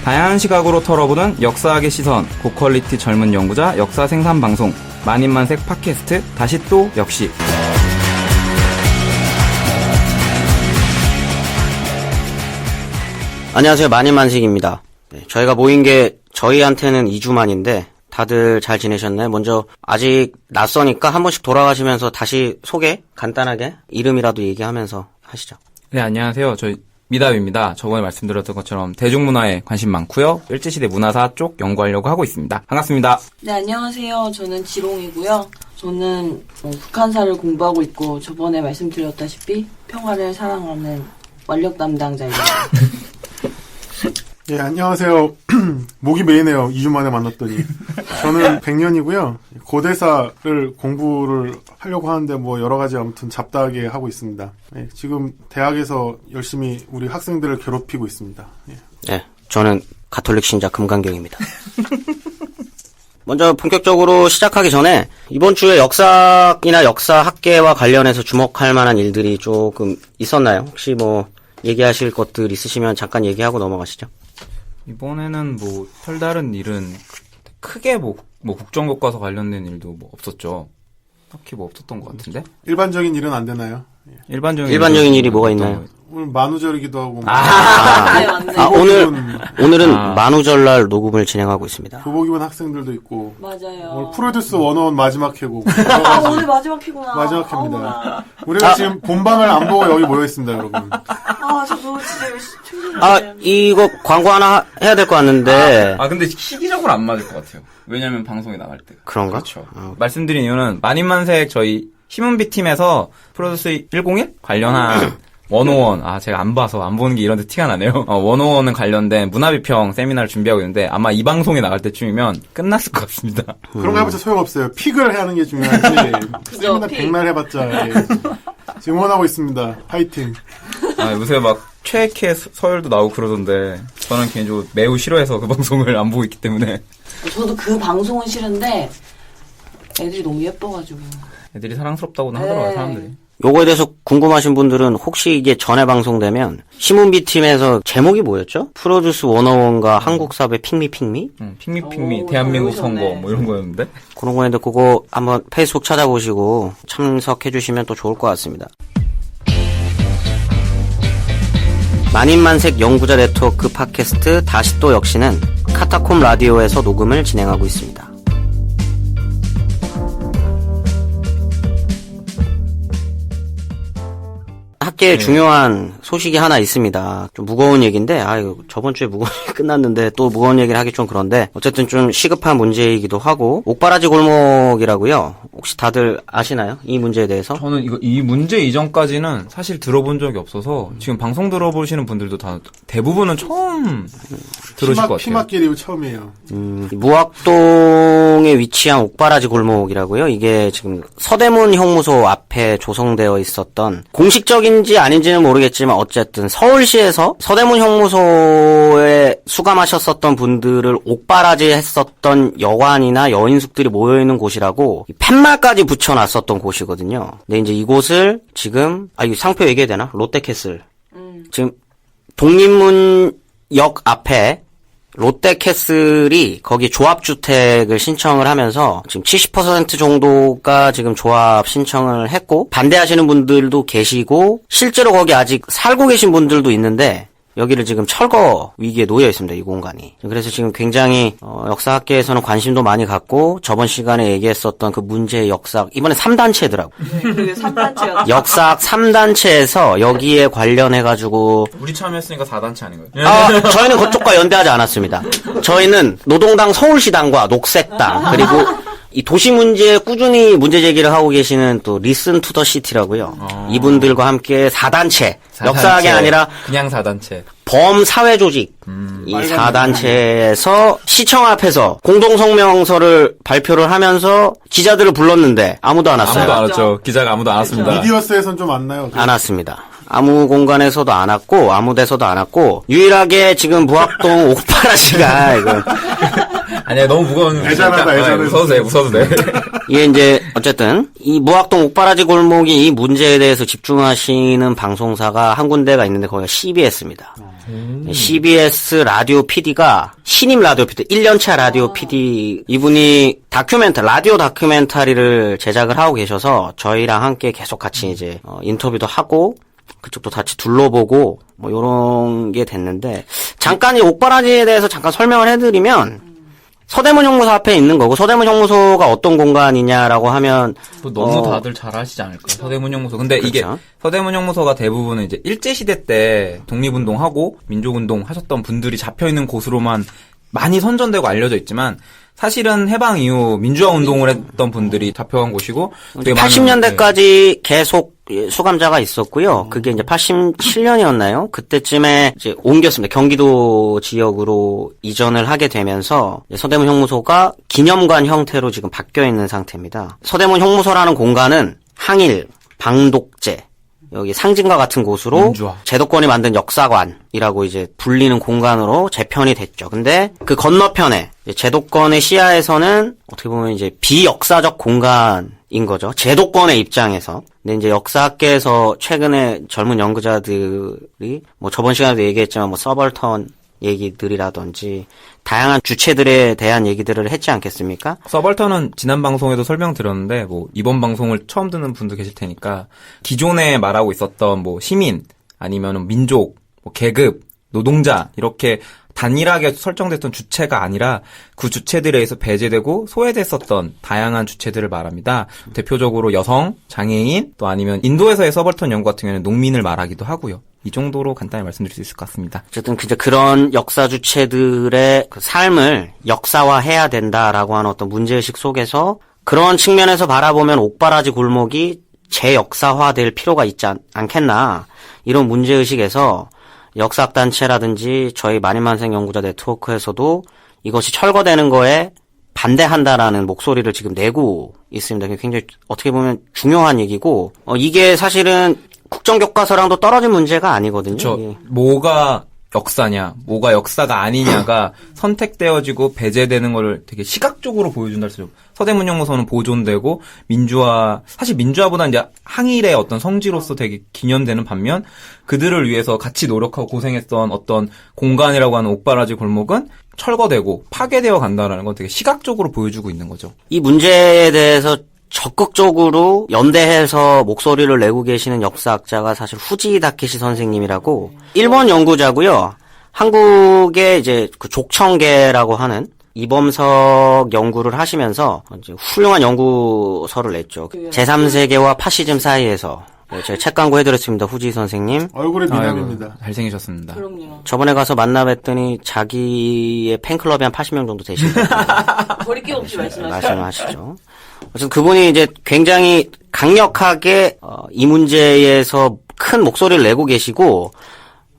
다양한 시각으로 털어보는 역사학의 시선, 고퀄리티 젊은 연구자 역사 생산 방송, 만인만색 팟캐스트, 다시 또 역시. 안녕하세요. 만인만식입니다. 저희가 모인 게 저희한테는 2주 만인데 다들 잘 지내셨나요? 먼저 아직 낯서니까 한 번씩 돌아가시면서 다시 소개 간단하게 이름이라도 얘기하면서 하시죠. 네, 안녕하세요. 저희 미답입니다. 저번에 말씀드렸던 것처럼 대중문화에 관심 많고요. 일제시대 문화사 쪽 연구하려고 하고 있습니다. 반갑습니다. 네, 안녕하세요. 저는 지롱이고요. 저는 북한사를 공부하고 있고 저번에 말씀드렸다시피 평화를 사랑하는 완력 담당자입니다. 예, 안녕하세요. 목이 메이네요. 2주 만에 만났더니. 저는 백년이고요. 고대사를 공부를 하려고 하는데 뭐 여러 가지 아무튼 잡다하게 하고 있습니다. 예, 지금 대학에서 열심히 우리 학생들을 괴롭히고 있습니다. 예. 네, 저는 가톨릭 신자 금강경입니다. 먼저 본격적으로 시작하기 전에 이번 주에 역사이나 역사학계와 관련해서 주목할 만한 일들이 조금 있었나요? 혹시 뭐 얘기하실 것들 있으시면 잠깐 얘기하고 넘어가시죠. 이번에는 뭐 별다른 일은 크게 뭐 국정교과서 관련된 일도 뭐 없었죠. 딱히 뭐 없었던 것 같은데. 일반적인 일은 안 되나요? 예. 일반적인 일이 뭐가 있나요? 오늘 만우절이기도 하고. 네, 맞네. 오늘은 만우절날 녹음을 진행하고 있습니다. 교복 입은 학생들도 있고. 맞아요. 오늘 프로듀스 101 마지막 회고. 오늘 마지막 회구나. 마지막 회입니다. 우리가 지금 본방을 안 보고 여기 모여 있습니다, 여러분. 저도 진짜 열심히 이거 광고 하나 해야 될 것 같는데. 근데 시기적으로 안 맞을 것 같아요. 왜냐면 방송에 나갈 때가. 그런가? 그렇죠. 말씀드린 이유는 만인만색 저희 신문비 팀에서 프로듀스 101 관련한 101, 제가 안 봐서 안 보는 게 이런 데 티가 나네요. 101은 관련된 문화비평 세미나를 준비하고 있는데 아마 이 방송에 나갈 때쯤이면 끝났을 것 같습니다. 그런 거 해봤자 소용없어요. 픽을 하는 게 중요하지. 세미나 백날 해봤자. 예. 지금 응원하고 있습니다. 파이팅. 요새 막 최애캐 서열도 나오고 그러던데 저는 개인적으로 매우 싫어해서 그 방송을 안 보고 있기 때문에. 저도 그 방송은 싫은데 애들이 너무 예뻐가지고. 애들이 사랑스럽다고는 하더라고요, 사람들이. 요거에 대해서 궁금하신 분들은 혹시 이게 전에 방송되면 신문비 팀에서 제목이 뭐였죠? 프로듀스 101과 한국사회 핑미? 핑미, 대한민국 선거 뭐 이런 거였는데. 그런 거였는데 그거 한번 페이스북 찾아보시고 참석해 주시면 또 좋을 것 같습니다. 만인만색 연구자 네트워크 팟캐스트 다시 또 역시는 카타콤 라디오에서 녹음을 진행하고 있습니다. 학계에 중요한 소식이 하나 있습니다. 좀 무거운 얘기인데, 이거 저번 주에 무거운 얘기 끝났는데 또 무거운 얘기를 하기 좀 그런데 어쨌든 좀 시급한 문제이기도 하고 옥바라지 골목이라고요. 혹시 다들 아시나요? 이 문제에 대해서? 저는 이 문제 이전까지는 사실 들어본 적이 없어서 지금 방송 들어보시는 분들도 다 대부분은 처음 들으실 것 같아요. 피막길이 처음이에요. 무학동에 위치한 옥바라지 골목이라고요. 이게 지금 서대문 형무소 앞에 조성되어 있었던 공식적인지 아닌지는 모르겠지만 어쨌든 서울시에서 서대문 형무소에 수감하셨었던 분들을 옥바라지 했었던 여관이나 여인숙들이 모여있는 곳이라고 팻말까지 붙여놨었던 곳이거든요. 근데 이제 이곳을 지금 이거 상표 얘기해야 되나? 롯데캐슬. 지금 독립문역 앞에 롯데캐슬이 거기 조합주택을 신청을 하면서 지금 70% 정도가 지금 조합 신청을 했고 반대하시는 분들도 계시고 실제로 거기 아직 살고 계신 분들도 있는데 여기를 지금 철거 위기에 놓여 있습니다. 이 공간이. 그래서 지금 굉장히 역사학계에서는 관심도 많이 갖고 저번 시간에 얘기했었던 그 문제의 역사학 이번에 3단체더라고요. 네, 그게 3단체였죠. 역사학 3단체에서 여기에 관련해가지고 우리 참여했으니까 4단체 아닌가요? 저희는 그쪽과 연대하지 않았습니다. 저희는 노동당 서울시당과 녹색당 그리고 이 도시 문제에 꾸준히 문제 제기를 하고 계시는 또 리슨 투 더 시티라고요. 이분들과 함께 4단체. 역사학이 아니라 그냥 4단체. 범사회 조직 이 4단체에서 시청 앞에서 공동성명서를 발표를 하면서 기자들을 불렀는데 아무도 안 왔어요. 아무도 안 왔죠. 기자가 아무도 안 왔습니다. 미디어스에선 좀 왔나요? 안 왔습니다. 아무 공간에서도 안 왔고 아무 데서도 안 왔고 유일하게 지금 무학동 옥바라지가 이거 아니야 너무 무거운 애잔하다. 웃어도 돼. 이게 이제 어쨌든 이 무학동 옥바라지 골목이 이 문제에 대해서 집중하시는 방송사가 한 군데가 있는데 거기가 CBS입니다. CBS 라디오 PD가 신임 라디오 PD, 1년차 라디오 PD 이분이 라디오 다큐멘터리를 제작을 하고 계셔서 저희랑 함께 계속 같이 이제 인터뷰도 하고 그쪽도 같이 둘러보고 뭐 요런 게 됐는데 잠깐 이 옥바라지에 대해서 잠깐 설명을 해드리면 서대문 형무소 앞에 있는 거고 서대문 형무소가 어떤 공간이냐라고 하면 너무 다들 잘 아시지 않을까요? 서대문 형무소. 근데 그렇죠. 이게 서대문 형무소가 대부분은 이제 일제시대 때 독립운동하고 민족운동 하셨던 분들이 잡혀있는 곳으로만 많이 선전되고 알려져 있지만 사실은 해방 이후 민주화 운동을 했던 분들이 잡혀간 곳이고 80년대까지 계속 수감자가 있었고요. 그게 이제 87년이었나요? 그때쯤에 이제 옮겼습니다. 경기도 지역으로 이전을 하게 되면서 서대문 형무소가 기념관 형태로 지금 바뀌어 있는 상태입니다. 서대문 형무소라는 공간은 항일, 방독재, 여기 상징과 같은 곳으로 민주화. 제도권이 만든 역사관이라고 이제 불리는 공간으로 재편이 됐죠. 근데 그 건너편에 제도권의 시야에서는 어떻게 보면 이제 비역사적 공간인 거죠. 제도권의 입장에서. 근데 이제 역사학계에서 최근에 젊은 연구자들이 뭐 저번 시간에도 얘기했지만 뭐 서벌턴 얘기들이라든지 다양한 주체들에 대한 얘기들을 했지 않겠습니까? 서벌턴은 지난 방송에도 설명드렸는데 뭐 이번 방송을 처음 듣는 분도 계실 테니까 기존에 말하고 있었던 뭐 시민 아니면은 민족, 뭐 계급, 노동자 이렇게 단일하게 설정됐던 주체가 아니라 그 주체들에 의해서 배제되고 소외됐었던 다양한 주체들을 말합니다. 대표적으로 여성, 장애인, 또 아니면 인도에서의 서벌턴 연구 같은 경우에는 농민을 말하기도 하고요. 이 정도로 간단히 말씀드릴 수 있을 것 같습니다. 어쨌든 그런 역사 주체들의 그 삶을 역사화해야 된다라고 하는 어떤 문제의식 속에서 그런 측면에서 바라보면 옥바라지 골목이 재역사화될 필요가 있지 않겠나 이런 문제의식에서 역사학단체라든지 저희 만인만생 연구자 네트워크에서도 이것이 철거되는 거에 반대한다라는 목소리를 지금 내고 있습니다. 굉장히 어떻게 보면 중요한 얘기고 이게 사실은 국정교과서랑도 떨어진 문제가 아니거든요. 그렇죠. 뭐가 역사냐, 뭐가 역사가 아니냐가 선택되어지고 배제되는 거를 되게 시각적으로 보여준다 할수 있죠. 서대문 형무소는 보존되고 사실 민주화보다는 이제 항일의 어떤 성지로서 되게 기념되는 반면 그들을 위해서 같이 노력하고 고생했던 어떤 공간이라고 하는 옥바라지 골목은 철거되고 파괴되어 간다라는 건 되게 시각적으로 보여주고 있는 거죠. 이 문제에 대해서 적극적으로 연대해서 목소리를 내고 계시는 역사학자가 사실 후지 다케시 선생님이라고 일본 연구자고요. 한국의 이제 그 족청계라고 하는 이범석 연구를 하시면서 이제 훌륭한 연구서를 냈죠. 제3세계와 파시즘 사이에서 제가 책 광고 해드렸습니다. 후지 선생님. 얼굴에 미남입니다. 아이고, 잘생기셨습니다. 그럼요. 저번에 가서 만나뵀더니 자기의 팬클럽이 한 80명 정도 되신다. 버리기 없이 말씀하시죠. 말씀하시죠. 그래서 그분이 이제 굉장히 강력하게 이 문제에서 큰 목소리를 내고 계시고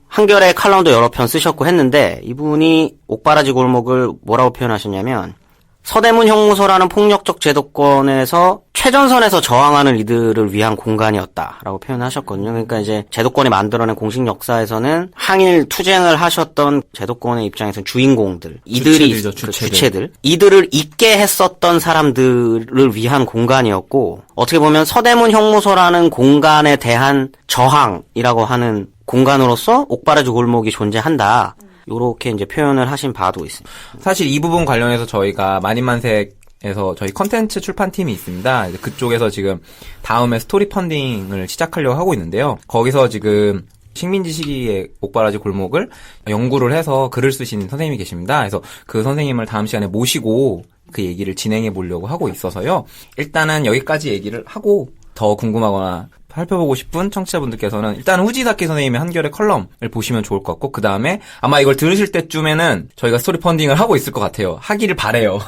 한겨레 칼럼도 여러 편 쓰셨고 했는데 이분이 옥바라지 골목을 뭐라고 표현하셨냐면 서대문 형무소라는 폭력적 제도권에서 최전선에서 저항하는 이들을 위한 공간이었다라고 표현하셨거든요. 그러니까 이제 제도권이 만들어낸 공식 역사에서는 항일 투쟁을 하셨던 제도권의 입장에서는 주인공들, 주체들이죠, 주체들, 이들을 잊게 했었던 사람들을 위한 공간이었고 어떻게 보면 서대문 형무소라는 공간에 대한 저항이라고 하는 공간으로서 옥바라지 골목이 존재한다. 요렇게 이제 표현을 하신 바도 있습니다. 사실 이 부분 관련해서 저희가 만인만색에서 저희 컨텐츠 출판팀이 있습니다. 그쪽에서 지금 다음에 스토리 펀딩을 시작하려고 하고 있는데요. 거기서 지금 식민지 시기의 옥바라지 골목을 연구를 해서 글을 쓰신 선생님이 계십니다. 그래서 그 선생님을 다음 시간에 모시고 그 얘기를 진행해 보려고 하고 있어서요. 일단은 여기까지 얘기를 하고 더 궁금하거나 살펴보고 싶은 청취자분들께서는 일단 후지다케 선생님의 한겨레 컬럼을 보시면 좋을 것 같고 그 다음에 아마 이걸 들으실 때쯤에는 저희가 스토리 펀딩을 하고 있을 것 같아요. 하기를 바래요.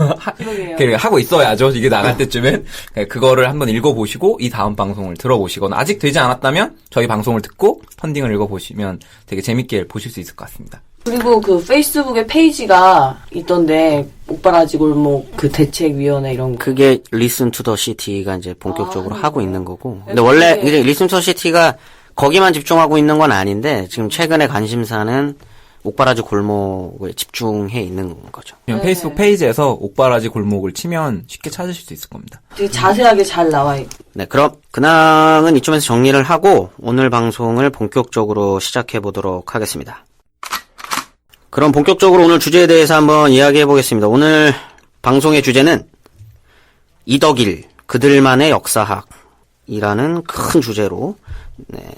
하고 있어야죠. 이게 나갈 때쯤엔 그거를 한번 읽어보시고 이 다음 방송을 들어보시거나 아직 되지 않았다면 저희 방송을 듣고 펀딩을 읽어보시면 되게 재밌게 보실 수 있을 것 같습니다. 그리고 그 페이스북에 페이지가 있던데 옥바라지 골목 그 대책위원회 이런 거. 그게 Listen to the City가 이제 본격적으로 하고 있는 거고. 근데 원래 이제 Listen to the City가 거기만 집중하고 있는 건 아닌데 지금 최근에 관심사는 옥바라지 골목에 집중해 있는 거죠. 그냥 페이스북 페이지에서 옥바라지 골목을 치면 쉽게 찾으실 수 있을 겁니다. 되게 자세하게 잘 나와 있고. 네, 그럼 근황은 이쯤에서 정리를 하고 오늘 방송을 본격적으로 시작해 보도록 하겠습니다. 그럼 본격적으로 오늘 주제에 대해서 한번 이야기해 보겠습니다. 오늘 방송의 주제는 이덕일, 그들만의 역사학이라는 큰 주제로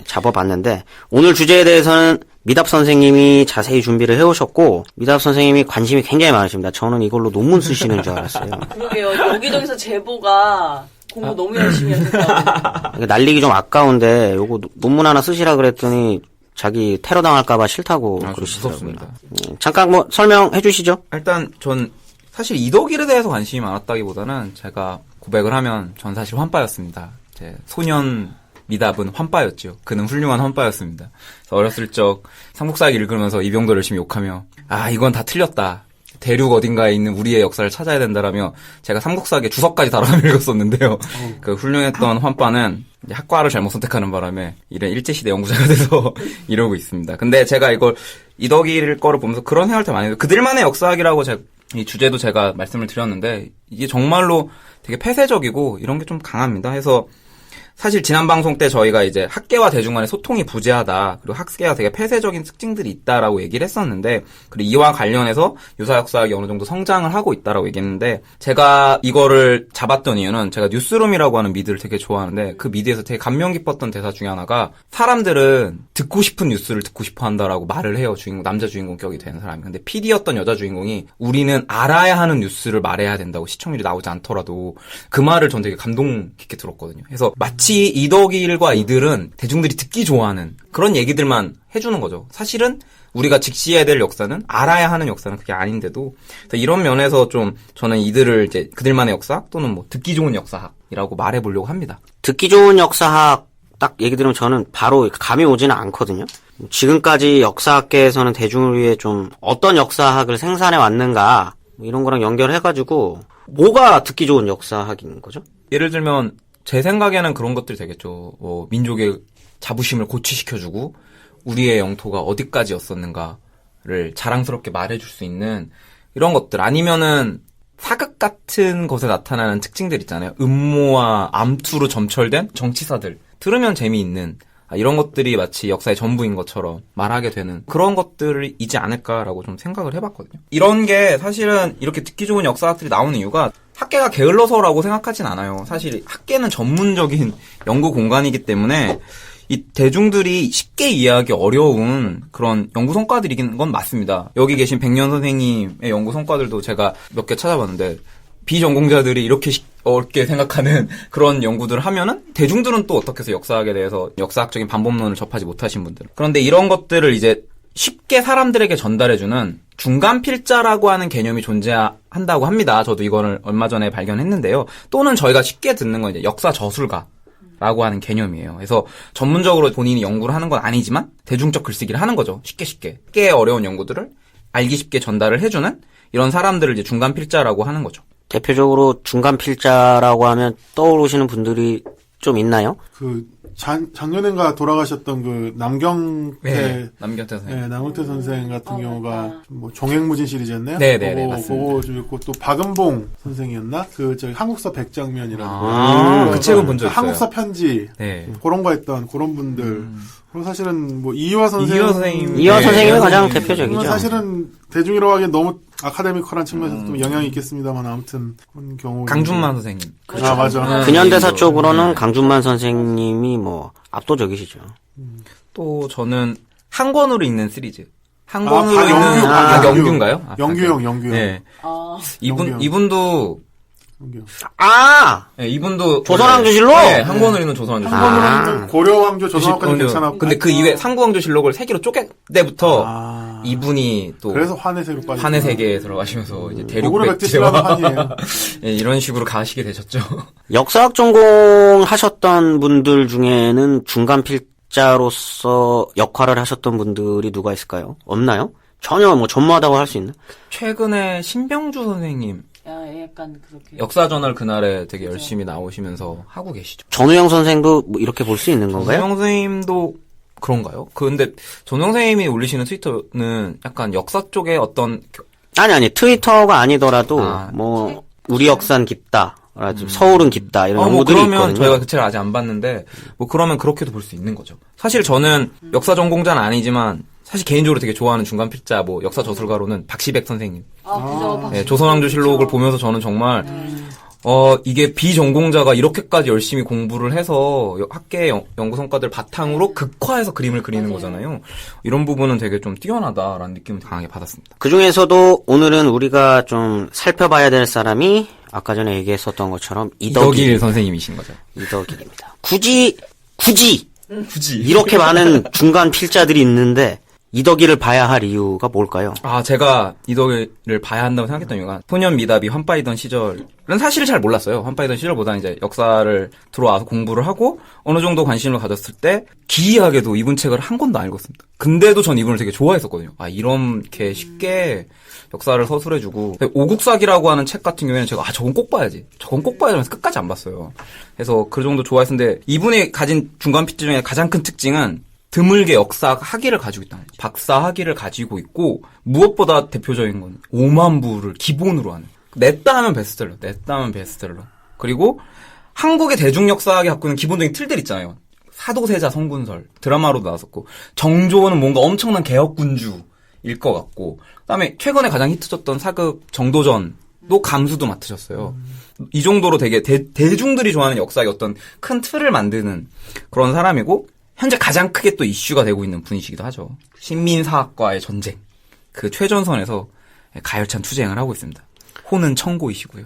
잡아봤는데, 오늘 주제에 대해서는 미답 선생님이 자세히 준비를 해오셨고, 미답 선생님이 관심이 굉장히 많으십니다. 저는 이걸로 논문 쓰시는 줄 알았어요. 그러게요. 여기저기서 제보가 공부 너무 열심히 하셨다고. 날리기 좀 아까운데 요거 논문 하나 쓰시라 그랬더니 자기 테러 당할까봐 싫다고 그러시더라고요. 무섭습니다. 잠깐 뭐 설명해 주시죠. 일단 전 사실 이덕일에 대해서 관심이 많았다기보다는 제가 고백을 하면 전 사실 환빠였습니다. 제 소년 미답은 환빠였죠. 그는 훌륭한 환빠였습니다. 그래서 어렸을 적 삼국사기 읽으면서 이병도 열심히 욕하며 이건 다 틀렸다. 대륙 어딘가에 있는 우리의 역사를 찾아야 된다라며 제가 삼국사기 주석까지 달아가며 읽었었는데요. 그 훌륭했던 환빠는 이제 학과를 잘못 선택하는 바람에 이런 일제시대 연구자가 돼서 이러고 있습니다. 근데 제가 이걸 이덕일 거를 보면서 그런 생각을 더 많이 해요. 그들만의 역사학이라고 이 주제도 제가 말씀을 드렸는데 이게 정말로 되게 폐쇄적이고 이런 게 좀 강합니다. 해서 사실 지난 방송 때 저희가 이제 학계와 대중 간의 소통이 부재하다, 그리고 학계가 되게 폐쇄적인 특징들이 있다라고 얘기를 했었는데, 그리고 이와 관련해서 유사 역사학이 어느 정도 성장을 하고 있다라고 얘기했는데, 제가 이거를 잡았던 이유는 제가 뉴스룸이라고 하는 미드를 되게 좋아하는데, 그 미드에서 되게 감명 깊었던 대사 중에 하나가, 사람들은 듣고 싶은 뉴스를 듣고 싶어 한다라고 말을 해요. 남자 주인공 격이 되는 사람이. 근데 PD였던 여자 주인공이 우리는 알아야 하는 뉴스를 말해야 된다고, 시청률이 나오지 않더라도. 그 말을 전 되게 감동 깊게 들었거든요. 그래서 마치 이덕일과 이들은 대중들이 듣기 좋아하는 그런 얘기들만 해주는 거죠. 사실은 우리가 직시해야 될 역사는, 알아야 하는 역사는 그게 아닌데도, 이런 면에서 좀 저는 이들을 이제 그들만의 역사학 또는 뭐 듣기 좋은 역사학이라고 말해보려고 합니다. 듣기 좋은 역사학 딱 얘기 들으면 저는 바로 감이 오지는 않거든요. 지금까지 역사학계에서는 대중을 위해 좀 어떤 역사학을 생산해 왔는가 이런 거랑 연결해가지고 뭐가 듣기 좋은 역사학인 거죠? 예를 들면 제 생각에는 그런 것들이 되겠죠. 민족의 자부심을 고취시켜주고 우리의 영토가 어디까지였었는가를 자랑스럽게 말해줄 수 있는 이런 것들, 아니면은 사극 같은 것에 나타나는 특징들 있잖아요. 음모와 암투로 점철된 정치사들, 들으면 재미있는 이런 것들이 마치 역사의 전부인 것처럼 말하게 되는 그런 것들이지 않을까라고 좀 생각을 해봤거든요. 이런 게 사실은 이렇게 듣기 좋은 역사들이 나오는 이유가 학계가 게을러서라고 생각하진 않아요. 사실 학계는 전문적인 연구 공간이기 때문에 이 대중들이 쉽게 이해하기 어려운 그런 연구 성과들이긴 건 맞습니다. 여기 계신 백년 선생님의 연구 성과들도 제가 몇 개 찾아봤는데, 비전공자들이 이렇게 어렵게 생각하는 그런 연구들을 하면은 대중들은 또 어떻게 해서 역사학에 대해서 역사학적인 반복론을 접하지 못하신 분들. 그런데 이런 것들을 이제 쉽게 사람들에게 전달해주는 중간 필자라고 하는 개념이 존재한다고 합니다. 저도 이거를 얼마 전에 발견했는데요. 또는 저희가 쉽게 듣는 건 이제 역사 저술가라고 하는 개념이에요. 그래서 전문적으로 본인이 연구를 하는 건 아니지만 대중적 글쓰기를 하는 거죠. 쉽게 어려운 연구들을 알기 쉽게 전달을 해주는 이런 사람들을 이제 중간 필자라고 하는 거죠. 대표적으로 중간 필자라고 하면 떠오르시는 분들이 좀 있나요? 작년엔가 돌아가셨던 그 남경태 선생님. 남경태 선생 같은 경우가 뭐 종횡무진 시리즈였나요? 네, 맞습니다. 그거 좀 있고, 또 박은봉 선생이었나? 한국사 백장면이라는 그 책은 본 적 있어요. 한국사 편지. 네. 그런 거 했던 그런 분들. 그리고 사실은 뭐 이화 선생님이 가장 대표적이죠. 사실은 대중이라고 하기엔 너무 아카데미컬한 측면에서 좀 영향이 있겠습니다만, 아무튼 그런 경우. 강준만 선생님. 맞아. 근현대사 쪽으로는 강준만 선생님이 뭐 압도적이시죠. 또 저는 한 권으로 읽는 시리즈. 한 권으로 읽는 영규인가요? 영규형. 네. 영규형. 이분도 네, 이분도 조선왕조실록? 네, 한 권으로 읽는 조선왕조실록. 한 권으로 고려왕조 조선왕조까지 괜찮았고. 근데 그 이외 상부왕조실록을 3개로 쪼갤 때부터 이분이 또 그래서 환해세로 빠지고. 환의 세계에 들어가시면서 이제 대륙 고구려 백제시라는 환이에요. 네, 이런 식으로 가시게 되셨죠. 역사학 전공 하셨던 분들 중에는 중간 필자로서 역할을 하셨던 분들이 누가 있을까요? 없나요? 전혀 뭐 전무하다고 할 수 있나? 최근에 신병주 선생님 약간 그렇게 역사저널 그날에 되게 열심히 나오시면서 하고 계시죠. 전우영 선생도 뭐 이렇게 볼 수 있는 건가요? 전우영 선생님도 그런가요? 근데 전우영 선생님이 올리시는 트위터는 약간 역사 쪽에 어떤 아니 트위터가 아니더라도 뭐 우리 역사는 깊다, 서울은 깊다 이런 연구들이 그러면 있거든요. 저희가 그 책을 아직 안 봤는데 뭐 그러면 그렇게도 볼 수 있는 거죠. 사실 저는 역사 전공자는 아니지만 사실 개인적으로 되게 좋아하는 중간 필자 뭐 역사 저술가로는 박시백 선생님. 그죠. 네, 조선왕조실록을 보면서 저는 정말 이게 비전공자가 이렇게까지 열심히 공부를 해서 학계 연구 성과들 바탕으로 극화해서 그림을 그리는 거잖아요. 이런 부분은 되게 좀 뛰어나다라는 느낌을 강하게 받았습니다. 그 중에서도 오늘은 우리가 좀 살펴봐야 될 사람이 아까 전에 얘기했었던 것처럼 이덕일 선생님이신 거죠. 이덕일입니다. 굳이 굳이. 이렇게 많은 중간 필자들이 있는데 이덕일을 봐야 할 이유가 뭘까요? 제가 이덕일을 봐야 한다고 생각했던 이유가 소년 미답이 환빠이던 시절은 사실을 잘 몰랐어요. 환빠이던 시절보다는 이제 역사를 들어와서 공부를 하고 어느 정도 관심을 가졌을 때 기이하게도 이분 책을 한 권도 안 읽었습니다. 근데도 전 이분을 되게 좋아했었거든요. 이렇게 쉽게 역사를 서술해주고 오국사기라고 하는 책 같은 경우에는 제가 저건 꼭 봐야지 하면서 끝까지 안 봤어요. 그래서 그 정도 좋아했었는데 이분이 가진 중간 필자 중에 가장 큰 특징은 드물게 역사 학위를 가지고 있다는 거죠. 박사 학위를 가지고 있고 무엇보다 대표적인 건 5만 부를 기본으로 하는. 냈다 하면 베스트셀러. 그리고 한국의 대중역사학이 갖고 있는 기본적인 틀들 있잖아요. 사도세자 성군설 드라마로도 나왔었고 정조는 뭔가 엄청난 개혁군주일 것 같고 그다음에 최근에 가장 히트쳤던 사극 정도전도 감수도 맡으셨어요. 이 정도로 되게 대중들이 좋아하는 역사의 어떤 큰 틀을 만드는 그런 사람이고 현재 가장 크게 또 이슈가 되고 있는 분이시기도 하죠. 식민사학과의 전쟁. 그 최전선에서 가열찬 투쟁을 하고 있습니다. 호는 천고이시고요.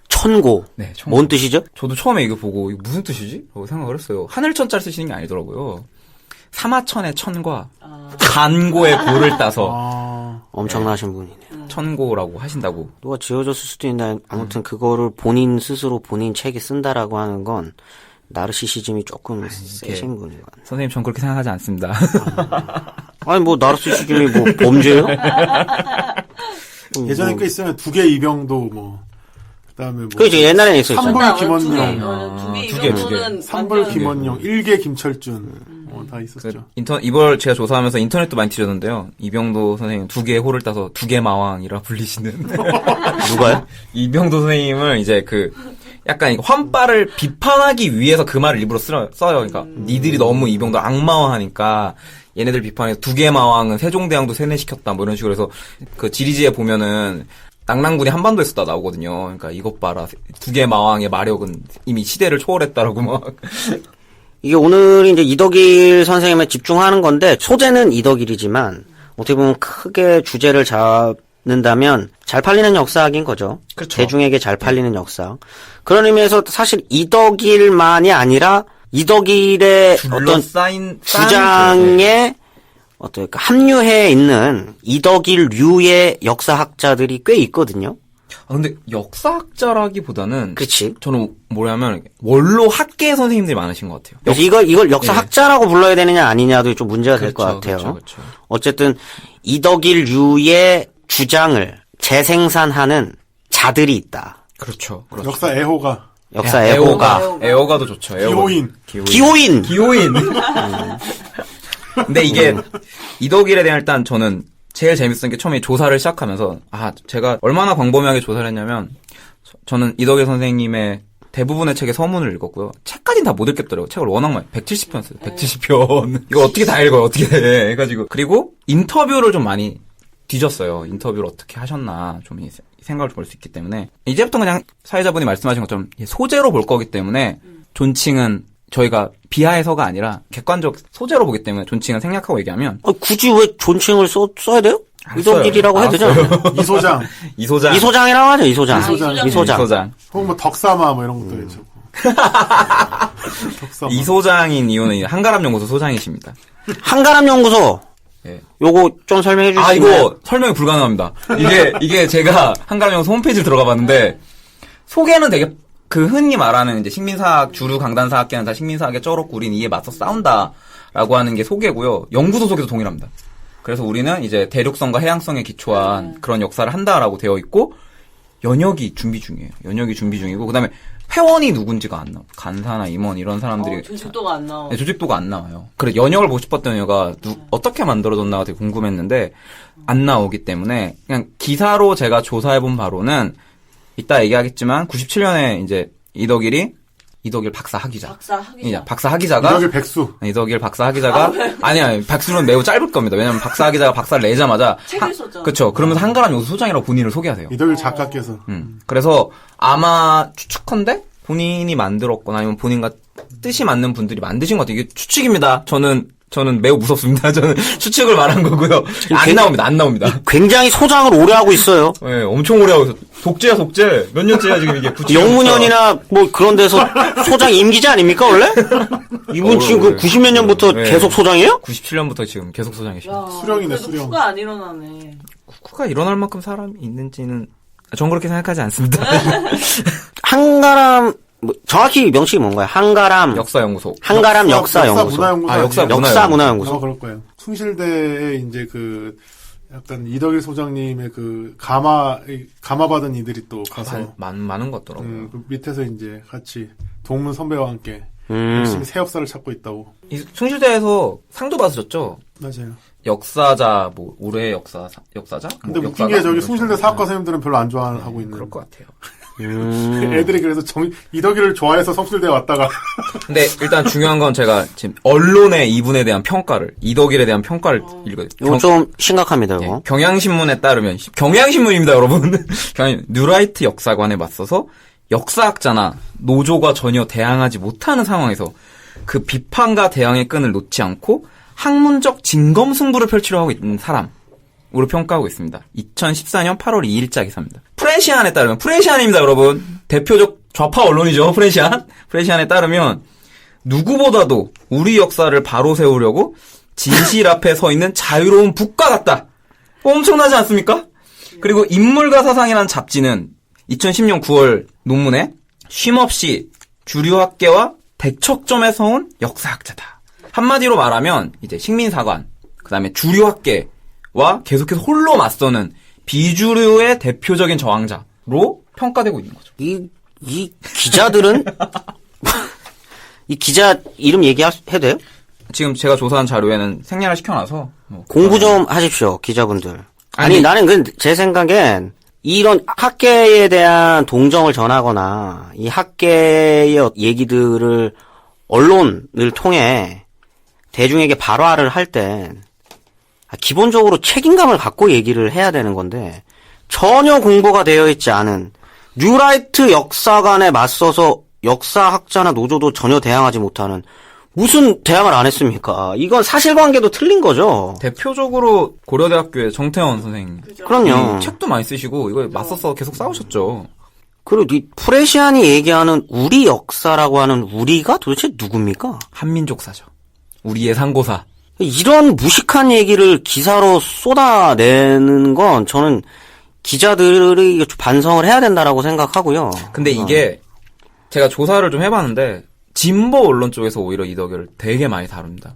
천고. 네, 천고. 뭔 뜻이죠? 저도 처음에 이거 보고 이거 무슨 뜻이지? 라고 생각을 했어요. 하늘천자를 쓰시는 게 아니더라고요. 사마천의 천과 간고의 고를 따서 엄청나신 분이네요. 천고라고 하신다고. 누가 지어줬을 수도 있는데 아무튼 그거를 본인 스스로 본인 책에 쓴다라고 하는 건 나르시시즘이 조금 세신 분이거든요. 선생님, 전 그렇게 생각하지 않습니다. 아니 뭐 나르시시즘이 뭐 범죄예요? 예전에 꽤 있어요. 두개 이병도 뭐 그다음에 뭐 그렇죠. 옛날에는 있었죠. 삼불 김원용, 두 개. 삼불 김원용, 일개 김철준 다 있었죠. 이걸 제가 조사하면서 인터넷도 많이 뒤졌는데요. 이병도 선생님 2개의 호를 따서 2개 마왕이라 불리시는. 누가요? 이병도 선생님을 이제 약간 환빠를 비판하기 위해서 그 말을 일부러 써요. 그러니까 니들이 너무 이병도 악마화하니까 얘네들 비판해서 2개 마왕은 세종대왕도 세뇌시켰다 뭐 이런 식으로 해서 그 지리지에 보면은 낙랑군이 한반도에서 다 나오거든요. 그러니까 이것 봐라. 2개 마왕의 마력은 이미 시대를 초월했다라고 막. 이게 오늘 이제 이덕일 선생님에 집중하는 건데 소재는 이덕일이지만 어떻게 보면 크게 주제를 잡는다면 잘 팔리는 역사학인 거죠. 그렇죠. 대중에게 잘 팔리는 역사. 그런 의미에서 사실 이덕일만이 아니라 이덕일의 어떤 주장에 어떤 합류해 있는 이덕일류의 역사학자들이 꽤 있거든요. 근데 역사학자라기보다는 그렇지. 저는 뭐냐면 원로 학계 선생님들이 많으신 것 같아요. 그래서 이걸 역사학자라고 불러야 되느냐 아니냐도 좀 문제가 될 것 같아요. 그렇죠. 어쨌든 이덕일류의 주장을 재생산하는 자들이 있다. 그렇죠. 역사 애호가. 역사 애호가. 애호가도 좋죠. 기호인. 근데 이게 이덕일에 대한 일단 저는 제일 재밌었던 게 처음에 조사를 시작하면서 제가 얼마나 광범위하게 조사를 했냐면 저는 이덕일 선생님의 대부분의 책의 서문을 읽었고요. 책까지는 다 못 읽겠더라고요. 책을 워낙 많이 170편 써요. 170편. 이거 어떻게 다 읽어요? 어떻게 해. 해가지고 그리고 인터뷰를 좀 많이 뒤졌어요. 인터뷰를 어떻게 하셨나 좀 생각을 볼 수 있기 때문에 이제부터 그냥 사회자분이 말씀하신 것처럼 소재로 볼 거기 때문에 존칭은 저희가 비하해서가 아니라 객관적 소재로 보기 때문에 존칭은 생략하고 얘기하면 굳이 왜 존칭을 써야 돼요? 이덕일이라고 해도 되잖아요. 이소장. 이소장이라고 하죠. 이소장. 혹은 뭐 덕사마 뭐 이런 것도 있죠. 덕사마. 이소장인 이유는 한가람연구소 소장이십니다. 한가람연구소. 네. 요거 좀 설명해 주시면. 이거 설명이 불가능합니다. 이게 제가 한가람연구소 홈페이지를 들어가 봤는데 소개는 되게 흔히 말하는 이제 식민사학 주류 강단사학계는 다 식민사학의 쩔어꾸린 이에 맞서 싸운다라고 하는 게 소개고요. 연구소 소개도 동일합니다. 그래서 우리는 이제 대륙성과 해양성에 기초한 그런 역사를 한다라고 되어 있고 연역이 준비 중이에요. 연역이 준비 중이고 그다음에 회원이 누군지가 안 나와. 간사나 임원 이런 사람들이 조직도가 안 나와. 네, 조직도가 안 나와요. 그래 연역을 보고 싶었던 이유가 어떻게 만들어졌나가 되게 궁금했는데 안 나오기 때문에 그냥 기사로 제가 조사해본 바로는 이따 얘기하겠지만 97년에 이제 이덕일이 이덕일 박사 학위자. 박사 학위자. 박사 학위자가 이덕일 백수. 이덕일 박사 학위자가 아니야 박수는 매우 짧을 겁니다. 왜냐면 박사 학위자가 박사를 내자마자 책을 썼잖아. 그렇죠. 그러면서 한가람 요소 소장이라고 본인을 소개하세요. 이덕일 작가께서. 그래서 아마 추측컨대 본인이 만들었거나 아니면 본인과 뜻이 맞는 분들이 만드신 것 같아요. 이게 추측입니다. 저는 매우 무섭습니다. 저는 추측을 말한 거고요. 안 나옵니다. 굉장히 소장을 오래 하고 있어요. 네, 엄청 오래 하고 있어. 독재야, 독재. 몇 년째야, 지금 이게. 영문현이나 뭐 그런 데서 소장 임기자 아닙니까, 원래? 이분 지금 그 90몇 년부터 네. 계속 소장이에요? 97년부터 지금 계속 소장이십니다. 수령이네, 그래도 수령. 후가 안 일어나네. 쿠쿠가 일어날 만큼 사람이 있는지는 전 그렇게 생각하지 않습니다. 한가람, 뭐 정확히 명칭이 뭔가요? 한가람. 역사연구소. 한가람 역사연구소. 문화연구소. 아, 역사 아니에요? 역사문화연구소. 그럴 거예요. 숭실대에 이제 그 약간 이덕일 소장님의 그 감화 받은 이들이 또 가서 많은 것 같더라고요. 그 밑에서 이제 같이 동문 선배와 함께 열심히 새 역사를 찾고 있다고. 이 숭실대에서 상도 받으셨죠? 맞아요. 역사자, 뭐, 올해의 역사자? 근데 뭐 웃긴 게 저기 숭실대 사학과 선생님들은 별로 안 좋아하고 있는. 그럴 것 같아요. 애들이 그래서 이덕일을 좋아해서 성실대에 왔다가. 근데 일단 중요한 건 제가 지금 언론의 이분에 대한 평가를, 이덕일에 대한 평가를 읽어요. 이거 좀 심각합니다, 이거. 경향신문에 따르면, 경향신문입니다, 여러분. 뉴라이트 역사관에 맞서서 역사학자나 노조가 전혀 대항하지 못하는 상황에서 그 비판과 대항의 끈을 놓지 않고 학문적 진검승부를 펼치려고 하고 있는 사람으로 평가하고 있습니다. 2014년 8월 2일자 기사입니다. 프렌시안에 따르면, 프렌시안입니다, 여러분. 대표적 좌파 언론이죠, 프렌시안. 프렌시안에 따르면 누구보다도 우리 역사를 바로 세우려고 진실 앞에 서 있는 자유로운 북과 같다. 엄청나지 않습니까? 그리고 인물과 사상이라는 잡지는 2010년 9월 논문에 쉼없이 주류학계와 대척점에 서온 역사학자다. 한마디로 말하면 이제 식민사관, 그 다음에 주류학계와 계속해서 홀로 맞서는 비주류의 대표적인 저항자로 평가되고 있는 거죠. 이 기자들은 이 기자 이름 얘기해도 돼요? 지금 제가 조사한 자료에는 생략을 시켜놔서 뭐 공부 좀 하십시오, 기자분들. 아니 아니, 나는 제 생각엔 이런 학계에 대한 동정을 전하거나 이 학계의 얘기들을 언론을 통해 대중에게 발화를 할 땐 기본적으로 책임감을 갖고 얘기를 해야 되는 건데 전혀 공부가 되어 있지 않은 뉴라이트 역사관에 맞서서 역사학자나 노조도 전혀 대항하지 못하는 무슨 대항을 안 했습니까? 이건 사실관계도 틀린 거죠. 대표적으로 고려대학교의 정태원 선생님. 그럼요. 책도 많이 쓰시고 이거 맞서서 계속 싸우셨죠. 그리고 이 프레시안이 얘기하는 우리 역사라고 하는 우리가 도대체 누굽니까? 한민족사죠. 우리의 상고사. 이런 무식한 얘기를 기사로 쏟아내는 건 저는 기자들이 반성을 해야 된다라고 생각하고요. 근데 이게 제가 조사를 좀 해봤는데 진보 언론 쪽에서 오히려 이덕일을 되게 많이 다룹니다.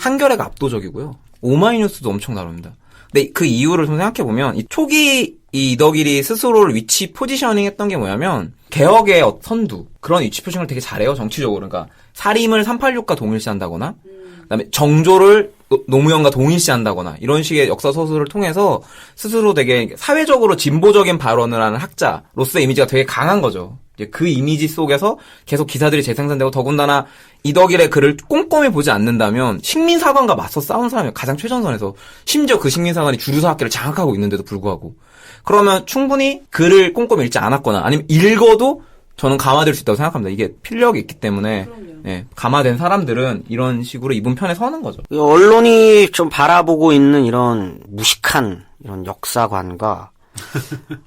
한겨레가 압도적이고요. 오마이뉴스도 엄청 다룹니다. 근데 그 이유를 좀 생각해보면 이 초기 이 이덕일이 스스로를 위치 포지셔닝 했던 게 뭐냐면 개혁의 선두 그런 위치 포지셔닝을 되게 잘해요. 정치적으로. 그러니까 사림을 386과 동일시한다거나 그다음에 정조를 노무현과 동일시한다거나 이런 식의 역사 서술을 통해서 스스로 되게 사회적으로 진보적인 발언을 하는 학자로서의 이미지가 되게 강한 거죠. 이제 그 이미지 속에서 계속 기사들이 재생산되고 더군다나 이덕일의 글을 꼼꼼히 보지 않는다면 식민사관과 맞서 싸운 사람이 가장 최전선에서 심지어 그 식민사관이 주류사학계를 장악하고 있는데도 불구하고 그러면 충분히 글을 꼼꼼히 읽지 않았거나 아니면 읽어도 저는 감화될 수 있다고 생각합니다. 이게 필력이 있기 때문에 예, 감화된 사람들은 이런 식으로 이분 편에 서는 거죠. 언론이 좀 바라보고 있는 이런 무식한 이런 역사관과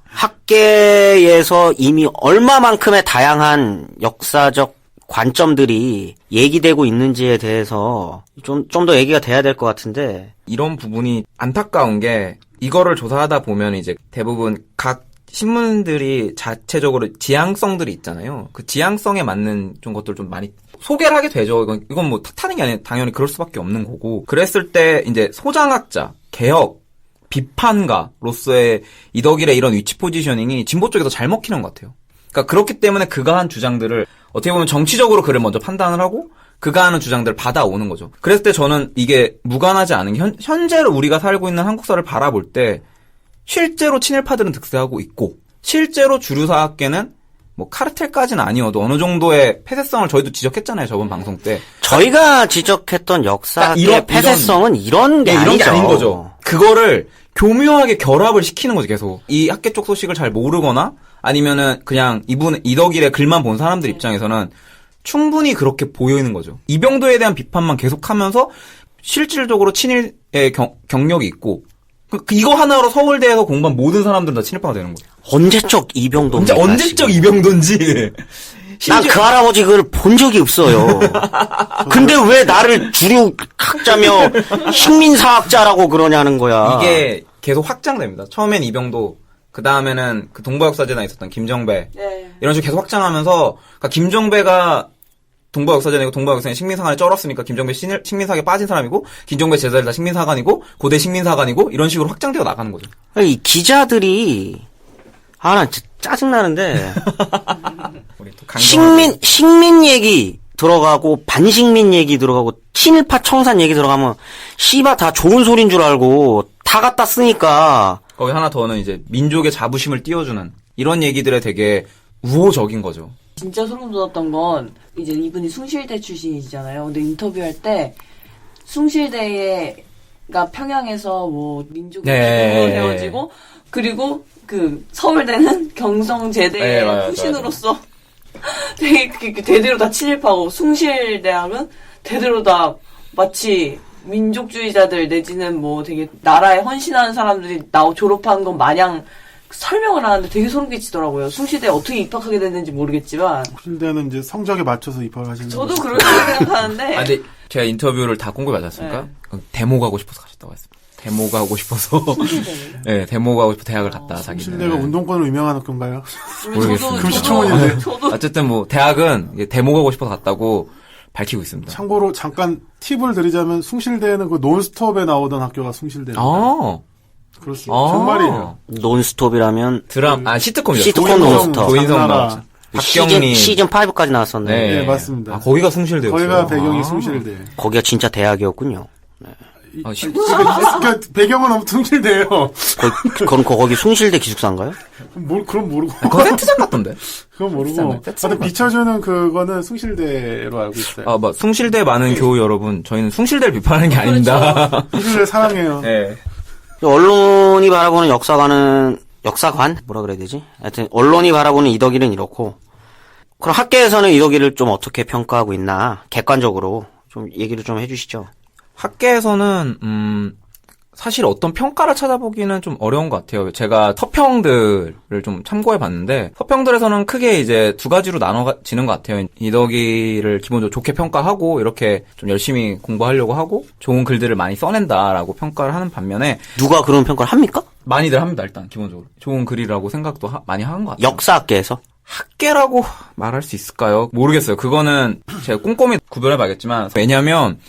학계에서 이미 얼마만큼의 다양한 역사적 관점들이 얘기되고 있는지에 대해서 좀 더 얘기가 돼야 될 것 같은데 이런 부분이 안타까운 게 이거를 조사하다 보면 이제 대부분 각 신문들이 자체적으로 지향성들이 있잖아요. 그 지향성에 맞는 좀 것들 좀 많이 소개를 하게 되죠. 이건 뭐 탓하는 게 아니라 당연히 그럴 수밖에 없는 거고. 그랬을 때 이제 소장학자, 개혁, 비판가로서의 이덕일의 이런 위치 포지셔닝이 진보 쪽에서 잘 먹히는 것 같아요. 그러니까 그렇기 때문에 그가 한 주장들을 어떻게 보면 정치적으로 그를 먼저 판단을 하고 그가 하는 주장들을 받아오는 거죠. 그랬을 때 저는 이게 무관하지 않은 게 현재로 우리가 살고 있는 한국사를 바라볼 때 실제로 친일파들은 득세하고 있고 실제로 주류사학계는 뭐 카르텔까지는 아니어도 어느 정도의 폐쇄성을 저희도 지적했잖아요, 저번 방송 때. 저희가 지적했던 역사의 그러니까 폐쇄성은 이런 게 네, 아니죠. 이런 게 아닌 거죠. 그거를 교묘하게 결합을 시키는 거죠, 계속. 이 학계 쪽 소식을 잘 모르거나 아니면은 그냥 이덕일의 글만 본 사람들 입장에서는 충분히 그렇게 보이는 거죠. 이병도에 대한 비판만 계속하면서 실질적으로 친일의 경력이 있고 이거 하나로 서울대에서 공부한 모든 사람들은 다 친일파가 되는 거죠. 언제적 이병도. 진짜 언제적 이병도인지. 난 그 할아버지 그걸 본 적이 없어요. 근데 왜 나를 주류 학자며 식민사학자라고 그러냐는 거야. 이게 계속 확장됩니다. 처음엔 이병도, 그 다음에는 그 동부역사제단에 있었던 김정배. 네. 이런 식으로 계속 확장하면서, 그러니까 김정배가 동부역사제단이고 동부역사는 식민사관에 쩔었으니까 김정배 식민사관에 빠진 사람이고, 김정배 제자들 다 식민사관이고, 고대 식민사관이고, 이런 식으로 확장되어 나가는 거죠. 이 기자들이, 나 진짜 짜증나는데. 우리 또 강경하게. 식민 얘기 들어가고, 반식민 얘기 들어가고, 친일파 청산 얘기 들어가면, 씨바 다 좋은 소린 줄 알고, 다 갖다 쓰니까. 거기 하나 더는 이제 민족의 자부심을 띄워주는 이런 얘기들에 되게 우호적인 거죠. 진짜 소름 돋았던 건 이제 이분이 숭실대 출신이시잖아요. 근데 인터뷰할 때 숭실대가 평양에서 뭐 민족을 네. 세워지고 그리고 그 서울대는 경성제대의 네, 후신으로서 되게 대대로 다 친일파고 숭실대학은 대대로 다 마치 민족주의자들 내지는 뭐 되게 나라에 헌신하는 사람들이 졸업한 건 마냥 설명을 하는데 되게 소름 끼치더라고요. 숭실대에 어떻게 입학하게 됐는지 모르겠지만. 숭실대는 이제 성적에 맞춰서 입학을 하시는 저도 거죠. 그렇게 생각하는데. 근데 제가 인터뷰를 다 공고에 맞았습니까? 네. 데모 가고 싶어서 가셨다고 했습니다. 데모 가고 싶어서. 네, 데모 가고 싶어 대학을 갔다, 자기는. 숭실대가 운동권으로 유명한 학교인가요? 모르겠습니다. 금시초문인데. 저도 어쨌든 뭐, 대학은 이제 데모 가고 싶어서 갔다고 밝히고 있습니다. 참고로 잠깐 팁을 드리자면 숭실대는 그 논스톱에 나오던 학교가 숭실대입니다. 아, 그렇습니다. 아. 정말이에요. 논스톱이라면, 시트콤이죠. 시트콤 논스톱. 조인성 장나라. 나왔죠. 박경리. 시즌 5까지 나왔었네. 네, 맞습니다. 아, 거기가 숭실대였어요. 거기가 배경이 아. 숭실대. 거기가 진짜 대학이었군요. 그러니까 배경은 아무튼 숭실대예요. 거기 숭실대 기숙사인가요? 그럼 모르고. 그거 세트장 같던데. 그건 모르고. 세트장 하여튼 비춰주는 그거는 숭실대로 알고 있어요. 아, 뭐, 숭실대 많은 교우 여러분, 저희는 숭실대를 비판하는 게 아닙니다. 숭실대 사랑해요. 네. 언론이 바라보는 역사관? 뭐라 그래야 되지? 하여튼, 언론이 바라보는 이덕일은 이렇고, 그럼 학계에서는 이덕일을 좀 어떻게 평가하고 있나, 객관적으로 좀 얘기를 좀 해주시죠. 학계에서는, 사실 어떤 평가를 찾아보기는 좀 어려운 것 같아요. 제가 서평들을 좀 참고해 봤는데, 서평들에서는 크게 이제 두 가지로 나눠지는 것 같아요. 이덕일을 기본적으로 좋게 평가하고, 이렇게 좀 열심히 공부하려고 하고, 좋은 글들을 많이 써낸다라고 평가를 하는 반면에, 누가 그런 평가를 합니까? 많이들 합니다, 일단, 기본적으로. 좋은 글이라고 생각도 많이 하는 것 같아요. 역사학계에서? 학계라고 말할 수 있을까요? 모르겠어요. 그거는 제가 꼼꼼히 구별해 봐야겠지만, 왜냐면,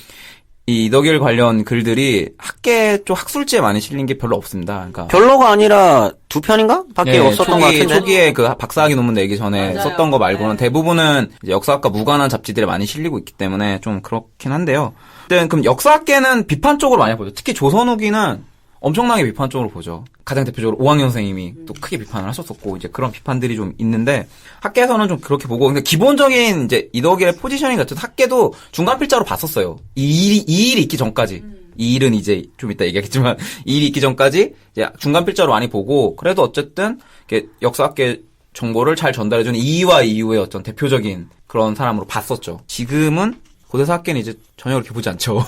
이 이덕일 관련 글들이 학계 쪽 학술지에 많이 실린 게 별로 없습니다. 그러니까 별로가 아니라 두 편인가? 밖에 없었던 것 같은데. 초기에 그 박사학위 논문 내기 전에 맞아요. 썼던 거 말고는 네. 대부분은 이제 역사학과 무관한 잡지들에 많이 실리고 있기 때문에 좀 그렇긴 한데요. 일단 그럼 역사학계는 비판적으로 많이 보죠. 특히 조선 후기는 엄청나게 비판적으로 보죠. 가장 대표적으로 오학년 선생님이 또 크게 비판을 하셨었고, 이제 그런 비판들이 좀 있는데, 학계에서는 좀 그렇게 보고, 근데 기본적인 이제 이덕일의 포지셔닝 같은 학계도 중간필자로 봤었어요. 이 일이 있기 전까지. 이 일은 이제 좀 이따 얘기하겠지만, 이 일이 있기 전까지 이제 중간필자로 많이 보고, 그래도 어쨌든, 이렇게 역사학계 정보를 잘 전달해주는 이와 이후의 어떤 대표적인 그런 사람으로 봤었죠. 지금은 고대사 학계는 이제 전혀 그렇게 보지 않죠.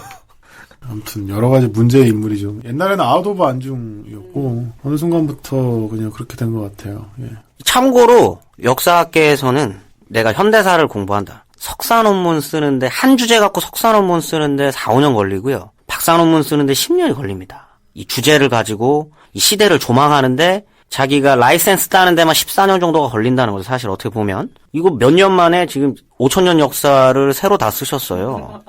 아무튼 여러 가지 문제의 인물이죠. 옛날에는 아웃 오브 안중이었고 어느 순간부터 그냥 그렇게 된 것 같아요. 예. 참고로 역사학계에서는 내가 현대사를 공부한다. 석사 논문 쓰는데 한 주제 갖고 석사 논문 쓰는데 4, 5년 걸리고요. 박사 논문 쓰는데 10년이 걸립니다. 이 주제를 가지고 이 시대를 조망하는데 자기가 라이센스 따는 데만 14년 정도가 걸린다는 거죠. 사실 어떻게 보면. 이거 몇 년 만에 지금 5,000년 역사를 새로 다 쓰셨어요.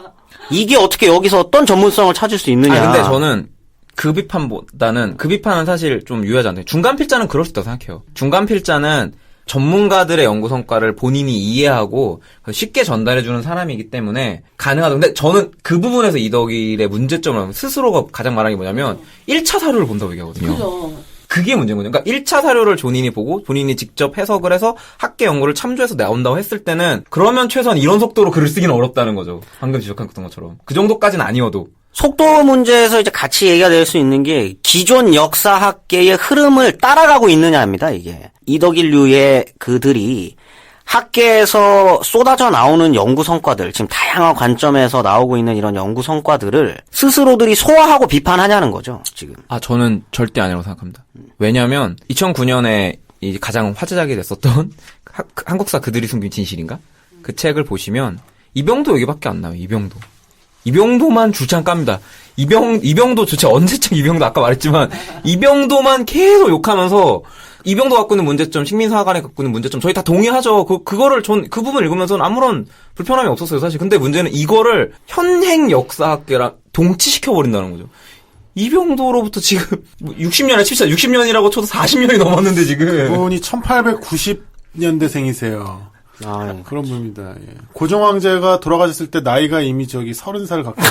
이게 어떻게 여기서 어떤 전문성을 찾을 수 있느냐. 근데 저는 그 비판보다는, 그 비판은 사실 좀 유효하지 않아요. 중간필자는 그럴 수 있다고 생각해요. 중간필자는 전문가들의 연구 성과를 본인이 이해하고 쉽게 전달해주는 사람이기 때문에 가능하다. 근데 저는 그 부분에서 이덕일의 문제점을 스스로가 가장 말하는 게 뭐냐면 1차 사료를 본다고 얘기하거든요. 그죠. 그게 문제인 거죠. 그러니까 1차 사료를 본인이 보고 본인이 직접 해석을 해서 학계 연구를 참조해서 나온다고 했을 때는 그러면 최소한 이런 속도로 글을 쓰기는 어렵다는 거죠. 방금 지적한 것처럼. 그 정도까지는 아니어도. 속도 문제에서 이제 같이 얘기가 될 수 있는 게 기존 역사학계의 흐름을 따라가고 있느냐입니다, 이게. 이덕일류의 그들이 학계에서 쏟아져 나오는 연구 성과들, 지금 다양한 관점에서 나오고 있는 이런 연구 성과들을 스스로들이 소화하고 비판하냐는 거죠, 지금. 저는 절대 아니라고 생각합니다. 왜냐면 2009년에 이 가장 화제작이 됐었던 한국사 그들이 숨긴 진실인가? 그 책을 보시면 이병도 여기밖에 안 나와요. 이병도만 줄창 깝니다. 이병도 도대체 언제쯤 이병도 아까 말했지만 이병도만 계속 욕하면서 이병도 갖고 있는 문제점, 식민사관에 갖고 있는 문제점 저희 다 동의하죠. 그거를 그 부분 읽으면서는 아무런 불편함이 없었어요, 사실. 근데 문제는 이거를 현행 역사학계랑 동치시켜버린다는 거죠. 이병도로부터 지금 60년에 칩시다. 60년이라고 쳐도 40년이 넘었는데 지금. 그분이 1890년대생이세요. 아, 그런 분입니다. 예. 고종황제가 돌아가셨을 때 나이가 이미 30살 가까이.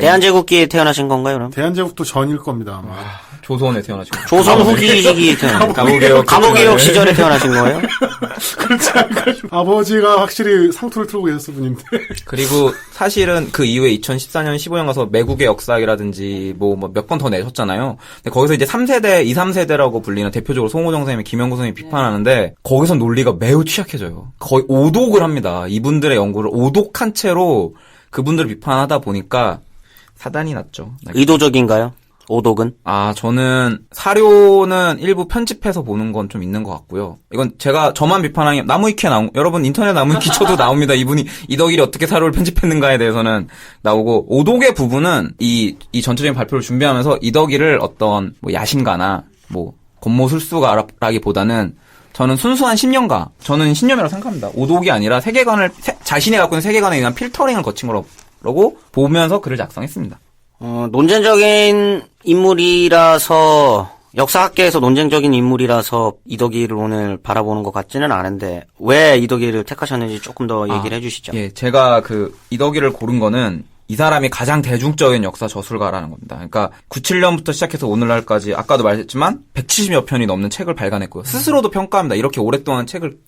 대한제국기에 태어나신 건가요, 그럼? 대한제국도 전일 겁니다, 아마. 조선에 태어나시고. 조선 후기 시기에 태어나신 감옥개혁 시절에 태어나신 거예요? 그렇지 않을까요? 아버지가 확실히 상투를 틀고 계셨을 분인데. 그리고 사실은 그 이후에 2014년, 15년 가서 매국의 역사학이라든지 뭐 몇 번 더 내셨잖아요. 근데 거기서 이제 3세대, 2, 3세대라고 불리는 대표적으로 송호정 선생님이 김영구 선생님이 비판하는데 거기서 논리가 매우 취약해져요. 거의 오독을 합니다. 이분들의 연구를 오독한 채로 그분들을 비판하다 보니까 사단이 났죠. 의도적인가요? 오독은? 저는 사료는 일부 편집해서 보는 건 좀 있는 것 같고요. 이건 저만 비판하기, 여러분 인터넷 나무위키 쳐도 나옵니다. 이분이 이덕일이 어떻게 사료를 편집했는가에 대해서는 나오고, 오독의 부분은 이 전체적인 발표를 준비하면서 이덕일을 어떤 뭐 야심가나 뭐 곤모술수가라기보다는 저는 순수한 신념가, 저는 신념이라고 생각합니다. 오독이 아니라 자신이 갖고 있는 세계관에 의한 필터링을 거친 거라고 보면서 글을 작성했습니다. 논쟁적인 인물이라서, 역사학계에서 논쟁적인 인물이라서 이덕일을 오늘 바라보는 것 같지는 않은데, 왜 이덕일을 택하셨는지 조금 더 얘기를 해주시죠. 예, 제가 이덕일을 고른 거는 이 사람이 가장 대중적인 역사 저술가라는 겁니다. 그러니까 97년부터 시작해서 오늘날까지 아까도 말했지만 170여 편이 넘는 책을 발간했고요. 스스로도 평가합니다. 이렇게 오랫동안 책을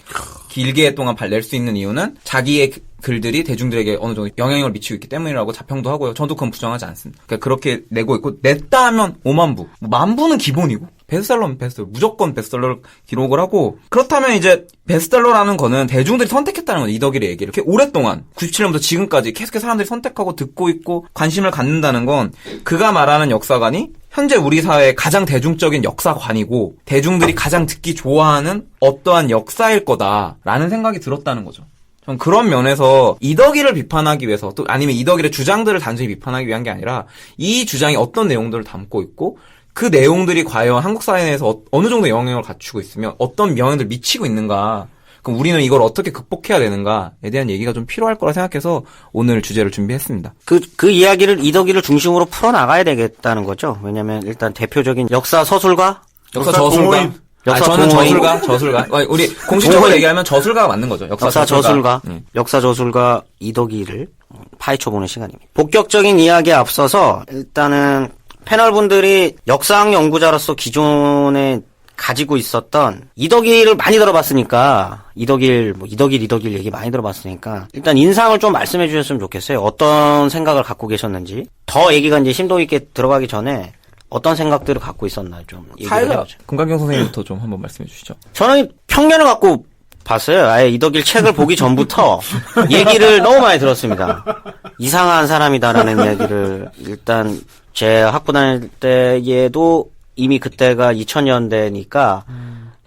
길게 동안 낼 수 있는 이유는 자기의 글들이 대중들에게 어느 정도 영향력을 미치고 있기 때문이라고 자평도 하고요. 저도 그건 부정하지 않습니다. 그러니까 그렇게 내고 있고, 냈다 하면 5만 부. 10,000부는 기본이고, 베스트셀러는 베스트셀러. 무조건 베스트셀러를 기록을 하고, 그렇다면 이제 베스트셀러라는 거는 대중들이 선택했다는 거죠. 이덕일의 얘기를. 이렇게 오랫동안, 97년부터 지금까지 계속해서 사람들이 선택하고 듣고 있고, 관심을 갖는다는 건 그가 말하는 역사관이 현재 우리 사회의 가장 대중적인 역사관이고, 대중들이 가장 듣기 좋아하는 어떠한 역사일 거다라는 생각이 들었다는 거죠. 전 그런 면에서 이덕일을 비판하기 위해서, 또 아니면 이덕일의 주장들을 단순히 비판하기 위한 게 아니라 이 주장이 어떤 내용들을 담고 있고 그 내용들이 과연 한국 사회에 대해서 어느 정도 영향력을 갖추고 있으면 어떤 영향을 미치고 있는가, 그럼 우리는 이걸 어떻게 극복해야 되는가에 대한 얘기가 좀 필요할 거라 생각해서 오늘 주제를 준비했습니다. 그 이야기를 이덕일을 중심으로 풀어나가야 되겠다는 거죠. 왜냐면 일단 대표적인 역사 서술가? 역사 저술가? 저는 저술가. 우리 공식적으로 얘기하면 저술가가 맞는 거죠. 역사 저술가. 역사 저술가 이덕일을 파헤쳐보는 시간입니다. 본격적인 이야기에 앞서서 일단은 패널분들이 역사학 연구자로서 기존에 가지고 있었던 이덕일을 많이 들어봤으니까 이덕일 얘기 많이 들어봤으니까 일단 인상을 좀 말씀해 주셨으면 좋겠어요. 어떤 생각을 갖고 계셨는지. 더 얘기가 이제 심도 있게 들어가기 전에 어떤 생각들을 갖고 있었나 좀 얘기를 해보죠. 금강경 선생님부터 좀 한번 말씀해 주시죠. 저는 편견을 갖고 봤어요. 아예 이덕일 책을 보기 전부터 얘기를 너무 많이 들었습니다. 이상한 사람이다라는 얘기를. 일단 제 학부 다닐 때에도 이미 그때가 2000년대니까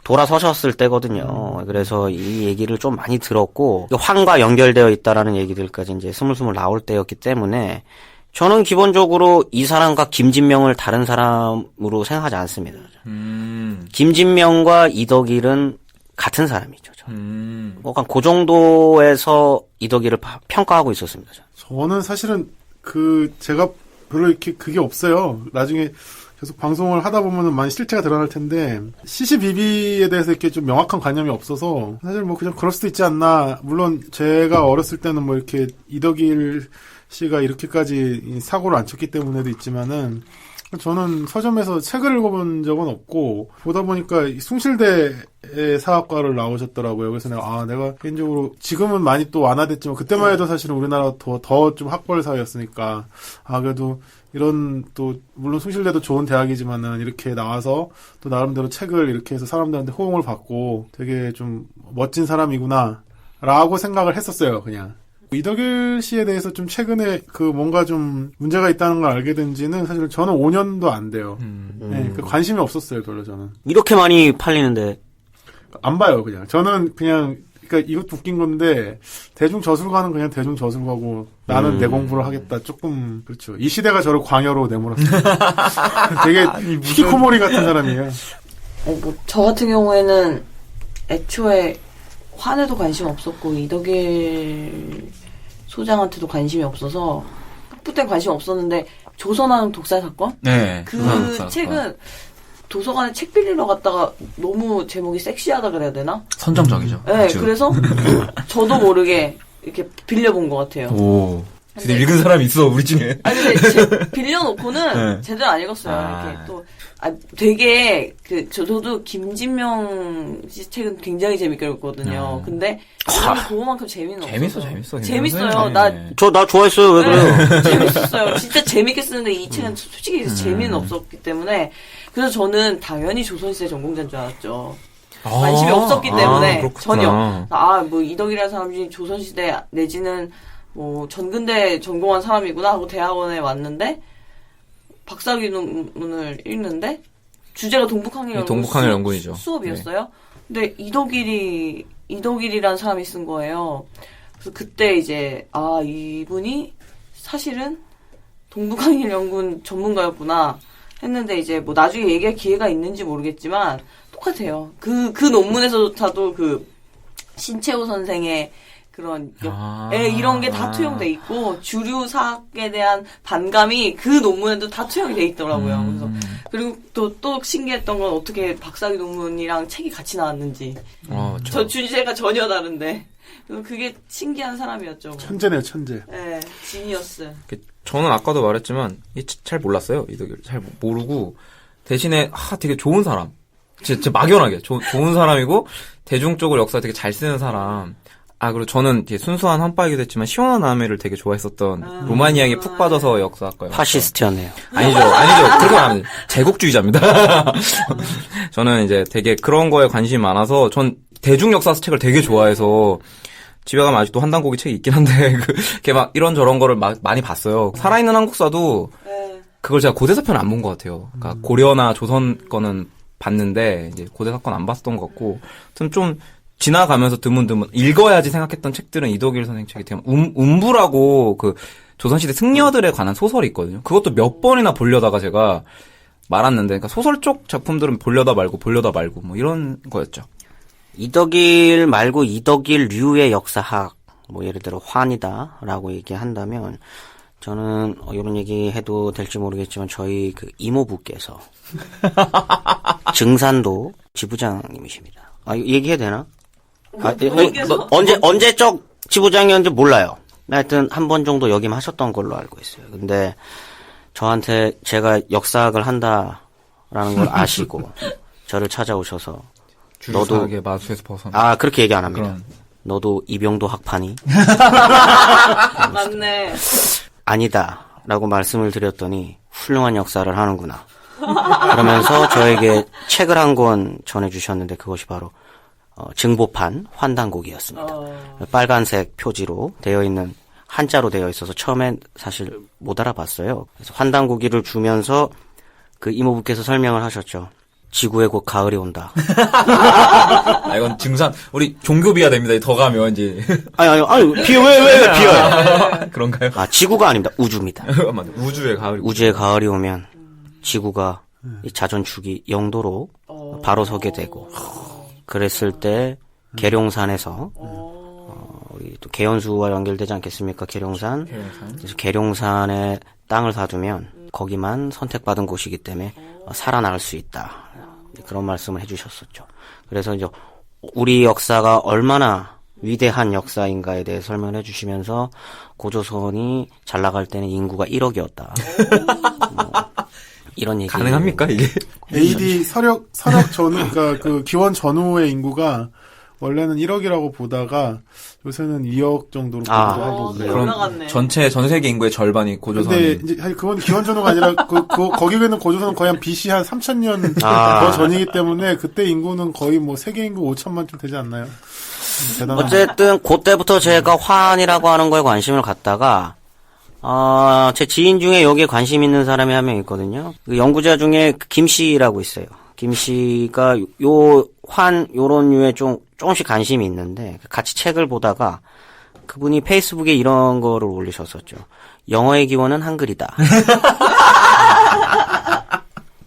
돌아서셨을 때거든요. 그래서 이 얘기를 좀 많이 들었고, 환과 연결되어 있다라는 얘기들까지 이제 스물스물 나올 때였기 때문에 저는 기본적으로 이 사람과 김진명을 다른 사람으로 생각하지 않습니다. 김진명과 이덕일은 같은 사람이죠. 약간 그 정도에서 이덕일을 평가하고 있었습니다. 저는 사실은 제가 별로 이렇게 그게 없어요. 나중에 계속 방송을 하다 보면은 많이 실체가 드러날 텐데, CCBB에 대해서 이렇게 좀 명확한 관념이 없어서, 사실 뭐 그냥 그럴 수도 있지 않나. 물론 제가 어렸을 때는 뭐 이렇게 이덕일 씨가 이렇게까지 사고를 안 쳤기 때문에도 있지만은, 저는 서점에서 책을 읽어본 적은 없고 보다 보니까 이 숭실대의 사학과를 나오셨더라고요. 그래서 내가 개인적으로 지금은 많이 또 완화됐지만 그때만 해도 사실은 우리나라 더 좀 학벌 사회였으니까 그래도 이런 또 물론 숭실대도 좋은 대학이지만은 이렇게 나와서 또 나름대로 책을 이렇게 해서 사람들한테 호응을 받고 되게 좀 멋진 사람이구나라고 생각을 했었어요. 그냥. 이덕일 씨에 대해서 좀 최근에 뭔가 좀 문제가 있다는 걸 알게 된 지는 사실 저는 5년도 안 돼요. 네, 관심이 없었어요, 별로 저는. 이렇게 많이 팔리는데. 안 봐요, 그냥. 저는 그냥, 그러니까 이것도 웃긴 건데, 대중 저술가는 그냥 대중 저술가고, 나는 내 공부를 하겠다. 조금, 그렇죠. 이 시대가 저를 광야로 내몰았어요. 되게 히키코모리 같은 사람이에요. 저 같은 경우에는 애초에 환에도 관심 없었고 이덕일 소장한테도 관심이 없어서 학부 때 관심 없었는데 조선왕 독살 사건? 네. 그 책은 도서관에 책 빌리러 갔다가 너무 제목이 섹시하다 그래야 되나? 선정적이죠. 네, 그래서 저도 모르게 이렇게 빌려본 것 같아요. 오. 근데 읽은 사람이 있어, 우리 중에. 근데 빌려놓고는 네. 제대로 안 읽었어요. 이렇게 또, 되게, 저도 김진명 씨 책은 굉장히 재밌게 읽었거든요. 근데, 그거만큼 재미는 없어요. 재밌어요. 나 좋아했어요. 왜 그래요? 재밌었어요. 진짜 재밌게 쓰는데 이 책은 솔직히 재미는 없었기 때문에, 그래서 저는 당연히 조선시대 전공자인 줄 알았죠. 관심이 없었기 때문에, 전혀. 이덕이라는 사람이 조선시대 내지는, 전근대 전공한 사람이구나 하고 대학원에 왔는데 박사학위 논문을 읽는데 주제가 동북항일연군이죠. 수업이었어요. 네. 근데 이덕일이란 사람이 쓴 거예요. 그래서 그때 이제 이분이 사실은 동북항일연군 전문가였구나 했는데 이제 나중에 얘기할 기회가 있는지 모르겠지만 똑같아요. 그 논문에서조차도 신채호 선생의 그런 이런 게 다 투영돼 있고 주류사학에 대한 반감이 그 논문에도 다 투영이 돼 있더라고요. 그래서 그리고 또 신기했던 건 어떻게 박사학위 논문이랑 책이 같이 나왔는지. 저 주제가 전혀 다른데 그게 신기한 사람이었죠. 천재네요, 천재. 네, 지니어스. 저는 아까도 말했지만 잘 몰랐어요. 이덕일 잘 모르고 대신에 되게 좋은 사람. 진짜 막연하게 좋은 사람이고 대중적으로 역사 되게 잘 쓰는 사람. 그리고 저는 되게 순수한 한파이기도 했지만 시원한 아메를 되게 좋아했었던 로마니아에 푹 빠져서 역사학과요. 파시스트였네요. 아니죠. 그렇게 말하면 제국주의자입니다. 저는 이제 되게 그런 거에 관심이 많아서 전 대중 역사 책을 되게 좋아해서 집에 가면 아직도 한단고기 책이 있긴 한데 이렇게 막 이런저런 거를 많이 봤어요. 살아있는 한국사도 그걸 제가 고대사편 안 본 것 같아요. 그러니까 고려나 조선 거는 봤는데 이제 고대사건 안 봤던 것 같고 좀 지나가면서 드문드문 읽어야지 생각했던 책들은 이덕일 선생 책이 되게 운부라고 조선시대 승려들에 관한 소설이 있거든요. 그것도 몇 번이나 보려다가 제가 말았는데, 그러니까 소설 쪽 작품들은 보려다 말고 뭐 이런 거였죠. 이덕일 말고 이덕일류의 역사학, 예를 들어 환이다라고 얘기한다면 저는 이런 얘기 해도 될지 모르겠지만 저희 이모부께서 증산도 지부장님이십니다. 얘기해도 되나? 언제적 지부장이었는지 몰라요. 하여튼 한 번 정도 역임하셨던 걸로 알고 있어요. 근데 저한테 제가 역사학을 한다라는 걸 아시고 저를 찾아오셔서 너도 마수에서 벗어나. 그렇게 얘기 안 합니다. 너도 이병도 학파니? 맞네. 아니다라고 말씀을 드렸더니 훌륭한 역사를 하는구나. 그러면서 저에게 책을 한 권 전해주셨는데 그것이 바로 증보판 환단곡이었습니다. 빨간색 표지로 되어 있는 한자로 되어 있어서 처음엔 사실 못 알아봤어요. 그래서 환단고기를 주면서 이모부께서 설명을 하셨죠. 지구에 곧 가을이 온다. 이건 증산 우리 종교 비하 됩니다. 더 가면 이제 아니 왜 비어요? 그런가요? 지구가 아닙니다. 우주입니다. 맞아. 우주의 가을이 오면 지구가 이 자전축이 0도로 바로 서게 되고 그랬을 때 계룡산에서 우리 또 계연수와 연결되지 않겠습니까? 계룡산. 그래서 계룡산에 땅을 사두면 거기만 선택받은 곳이기 때문에 살아날 수 있다. 그런 말씀을 해주셨었죠. 그래서 이제 우리 역사가 얼마나 위대한 역사인가에 대해 설명을 해주시면서 고조선이 잘 나갈 때는 인구가 1억이었다. 이런 얘기. 가능합니까, 이게? AD 서력 전후, 그러니까 그 기원 전후의 인구가 원래는 1억이라고 보다가 요새는 2억 정도로 보기도 하고 그래요. 올라갔네. 전체 전 세계 인구의 절반이 고조선이. 근데 이제 그건 기원 전후가 아니라 거기 있는 고조선은 거의 한 BC 한 3,000년 아. 더 전이기 때문에 그때 인구는 거의 뭐 세계 인구 5천만 좀 되지 않나요? 대단한. 어쨌든 그때부터 제가 화환이라고 하는 거에 관심을 갖다가 제 지인 중에 여기에 관심 있는 사람이 한 명 있거든요. 그 연구자 중에 김 씨라고 있어요. 김 씨가 요런 류에 조금씩 관심이 있는데 같이 책을 보다가 그분이 페이스북에 이런 거를 올리셨었죠. 영어의 기원은 한글이다.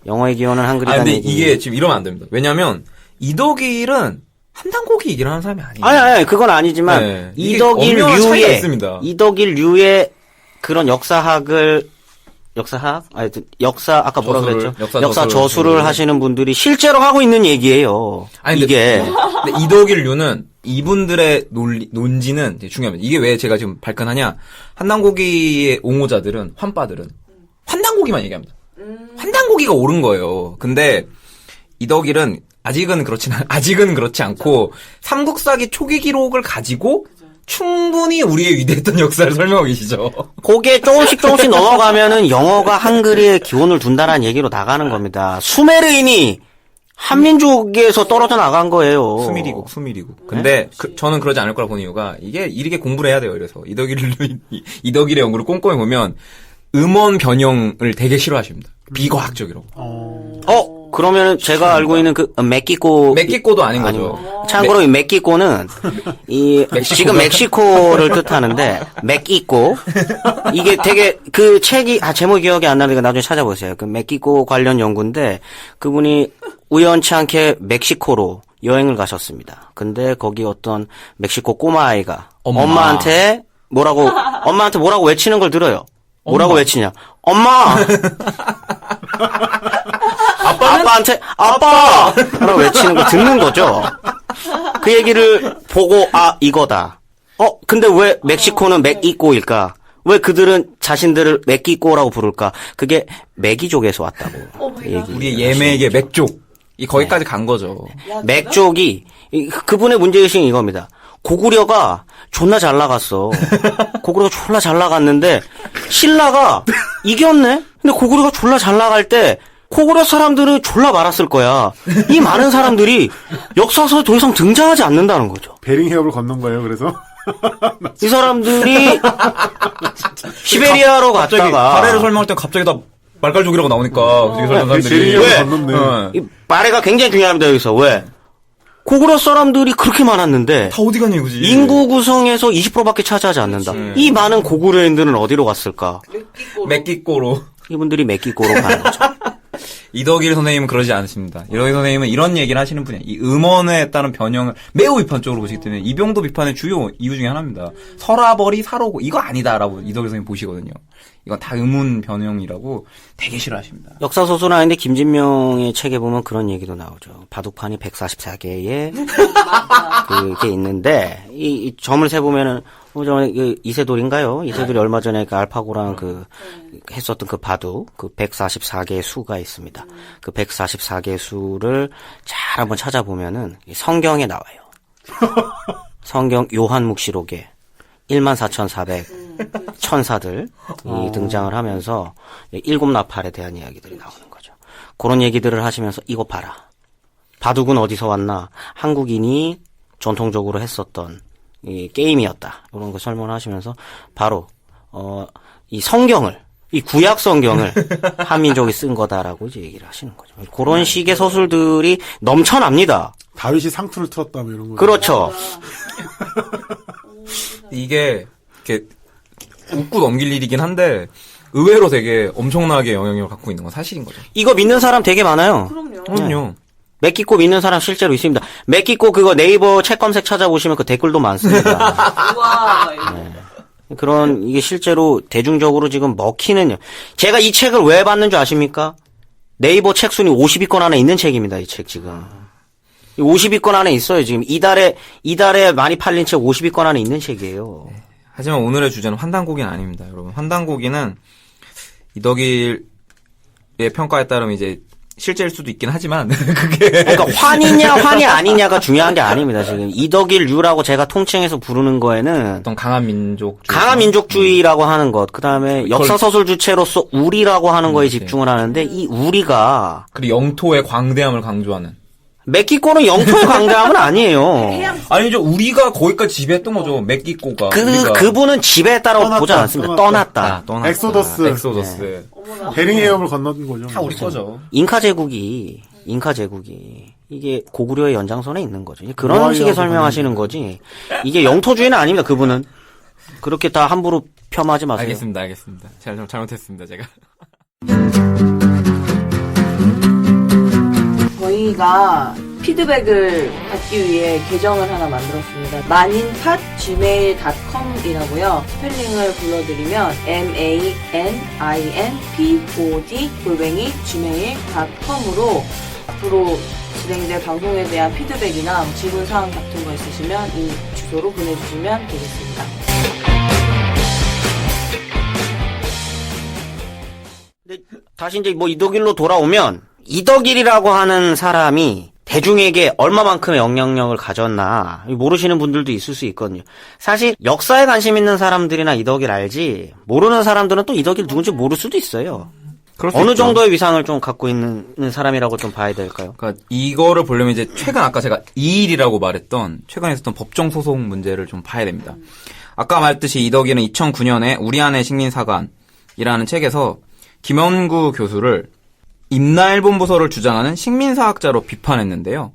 영어의 기원은 한글이다. 근데 이게 지금 이러면 안 됩니다. 왜냐면 이덕일은 한단고기 얘기를 하는 사람이 아니에요. 아니, 그건 아니지만 네, 이게 엄연한 차이가 있습니다. 이덕일 류의 그런 역사학 아까 뭐라 저수를, 그랬죠? 역사 저수를 하시는 분들이 실제로 하고 있는 얘기예요. 이게. 근데 이덕일류는 이분들의 논지는 되게 중요합니다. 이게 왜 제가 지금 발끈하냐? 한단고기의 옹호자들은, 환빠들은 환단고기만 얘기합니다. 환단고기가 옳은 거예요. 근데 이덕일은 아직은 그렇지 않고 삼국사기 초기 기록을 가지고 충분히 우리의 위대했던 역사를 설명하고 계시죠. 그게 조금씩 넘어가면은 영어가 한글에 기원을 둔다라는 얘기로 나가는 겁니다. 수메르인이 한민족에서 떨어져 나간 거예요. 수미리국. 근데 저는 그러지 않을 거라 보는 이유가 이렇게 공부를 해야 돼요. 이래서 이덕일의 연구를 꼼꼼히 보면 음원 변형을 되게 싫어하십니다. 비과학적이라고. 그러면은 제가 알고 있는 그 멕시코도 아닌 거죠. 참고로 이 멕시코는 지금 멕시코를 뜻하는데 멕시코 이게 되게 그 책이 제목이 기억이 안 나니까 나중에 찾아보세요. 그 멕시코 관련 연구인데 그분이 우연치 않게 멕시코로 여행을 가셨습니다. 근데 거기 어떤 멕시코 꼬마아이가 엄마한테 뭐라고 외치는 걸 들어요. 뭐라고 외치냐? 엄마! 아빠한테 아빠! 라고 외치는 걸 듣는 거죠. 그 얘기를 보고 이거다. 근데 왜 멕시코는 멕이꼬일까? 왜 그들은 자신들을 멕이꼬라고 부를까? 그게 메기족에서 왔다고. 우리의 예매에게 맥족. 거기까지 간 거죠. 맥족이 그분의 문제의식은 이겁니다. 고구려가 존나 잘 나갔어. 고구려가 존나 잘 나갔는데 신라가 이겼네? 근데 고구려가 존나 잘 나갈 때 고구려 사람들은 졸라 많았을 거야. 이 많은 사람들이 역사서에 더 이상 등장하지 않는다는 거죠. 베링해협을 건넌 거예요, 그래서? 이 사람들이 시베리아로 갑자기 갔다가 발해를 설명할 때 갑자기 다 말갈족이라고 나오니까 되게 설명 사람들이 베링해협을 건넜네. 이 말해가 굉장히 중요합니다. 여기서 왜? 고구려 사람들이 그렇게 많았는데 다 어디 갔냐 이거지. 인구 구성에서 20%밖에 차지하지 않는다. 이 많은 고구려인들은 어디로 갔을까? 멕시코로. 이분들이 멕시코로 가는 거죠. 이덕일 선생님은 그러지 않으십니다. 이덕일 선생님은 이런 얘기를 하시는 분이에요. 이 음원에 따른 변형을 매우 비판적으로 보시기 때문에 이병도 비판의 주요 이유 중에 하나입니다. 서라버리 사로고 이거 아니다라고 이덕일 선생님 보시거든요. 이건 다 음운 변형이라고 되게 싫어하십니다. 역사소설은 아닌데 김진명의 책에 보면 그런 얘기도 나오죠. 바둑판이 144개의 그게 있는데 이 점을 세보면은 이세돌인가요? 이세돌이 얼마 전에 그 알파고랑 했었던 그 바둑, 144개의 수가 있습니다. 그 144개의 수를 잘 한번 찾아보면은 성경에 나와요. 성경 요한묵시록에 14,400 천사들 등장을 하면서 일곱 나팔에 대한 이야기들이 나오는 거죠. 그런 얘기들을 하시면서 이거 봐라. 바둑은 어디서 왔나? 한국인이 전통적으로 했었던 이 게임이었다. 이런 거 설명을 하시면서 바로 이 성경을 이 구약 성경을 한민족이 쓴 거다라고 이제 얘기를 하시는 거죠. 그런 식의 서술들이 넘쳐납니다. 다윗이 상투를 틀었다 뭐 이런 거. 그렇죠. 이게 이렇게 웃고 넘길 일이긴 한데 의외로 되게 엄청나게 영향력을 갖고 있는 건 사실인 거죠. 이거 믿는 사람 되게 많아요. 그럼요. 멕시코 믿는 사람 실제로 있습니다. 멕시코 그거 네이버 책 검색 찾아보시면 그 댓글도 많습니다. 우와. 그런 이게 실제로 대중적으로 지금 먹히는 제가 이 책을 왜 봤는 줄 아십니까? 네이버 책 순위 50위권 안에 있는 책입니다. 이 책 지금. 50위권 안에 있어요. 지금 이달에 많이 팔린 책 50위권 안에 있는 책이에요. 하지만 오늘의 주제는 환단고기는 아닙니다. 여러분 환단고기는 이덕일 평가에 따르면 이제 실제일 수도 있긴 하지만 그게 그러니까 환이냐 환이 아니냐가 중요한 게 아닙니다. 지금 이덕일 유라고 제가 통칭해서 부르는 거에는 어떤 강한 민족주의. 강한 민족주의라고 하는 것, 그 다음에 역사 서술 주체로서 우리라고 하는 거에 그치. 집중을 하는데 이 우리가 그리고 영토의 광대함을 강조하는. 멕시코는 영토의 강대함은 아니에요. 아니죠. 우리가 거기까지 지배했던 거죠. 멕시코가. 우리가. 그분은 지배했다라고 떠났다, 보지 않습니다. 떠났다. 떠났다. 엑소더스. 엑소더스. 어머나. 베링 해협을 건너는 거죠. 다 우리 거죠. 잉카 제국이 이게 고구려의 연장선에 있는 거죠. 그런 노아이하고 식의 설명하시는 거지. 이게 영토주의는 아닙니다. 그분은 그렇게 다 함부로 폄하하지 마세요. 알겠습니다. 제가 잘못했습니다. 제가. 저희가 피드백을 받기 위해 계정을 하나 만들었습니다. maninpod@gmail.com이라고요. 스펠링을 불러드리면 maninpod@gmail.com으로 앞으로 진행될 방송에 대한 피드백이나 질문사항 같은 거 있으시면 이 주소로 보내주시면 되겠습니다. 다시 이제 뭐 이덕일로 돌아오면 이덕일이라고 하는 사람이 대중에게 얼마만큼의 영향력을 가졌나 모르시는 분들도 있을 수 있거든요. 사실 역사에 관심 있는 사람들이나 이덕일 알지 모르는 사람들은 또 이덕일 누군지 모를 수도 있어요. 그럴 수 어느 있죠. 정도의 위상을 좀 갖고 있는 사람이라고 좀 봐야 될까요? 그러니까 이거를 보려면 이제 최근 아까 제가 이일이라고 말했던 최근에 있었던 법정 소송 문제를 좀 봐야 됩니다. 아까 말했듯이 이덕일은 2009년에 우리 안의 식민사관이라는 책에서 김원구 교수를 임나일본보서를 주장하는 식민사학자로 비판했는데요.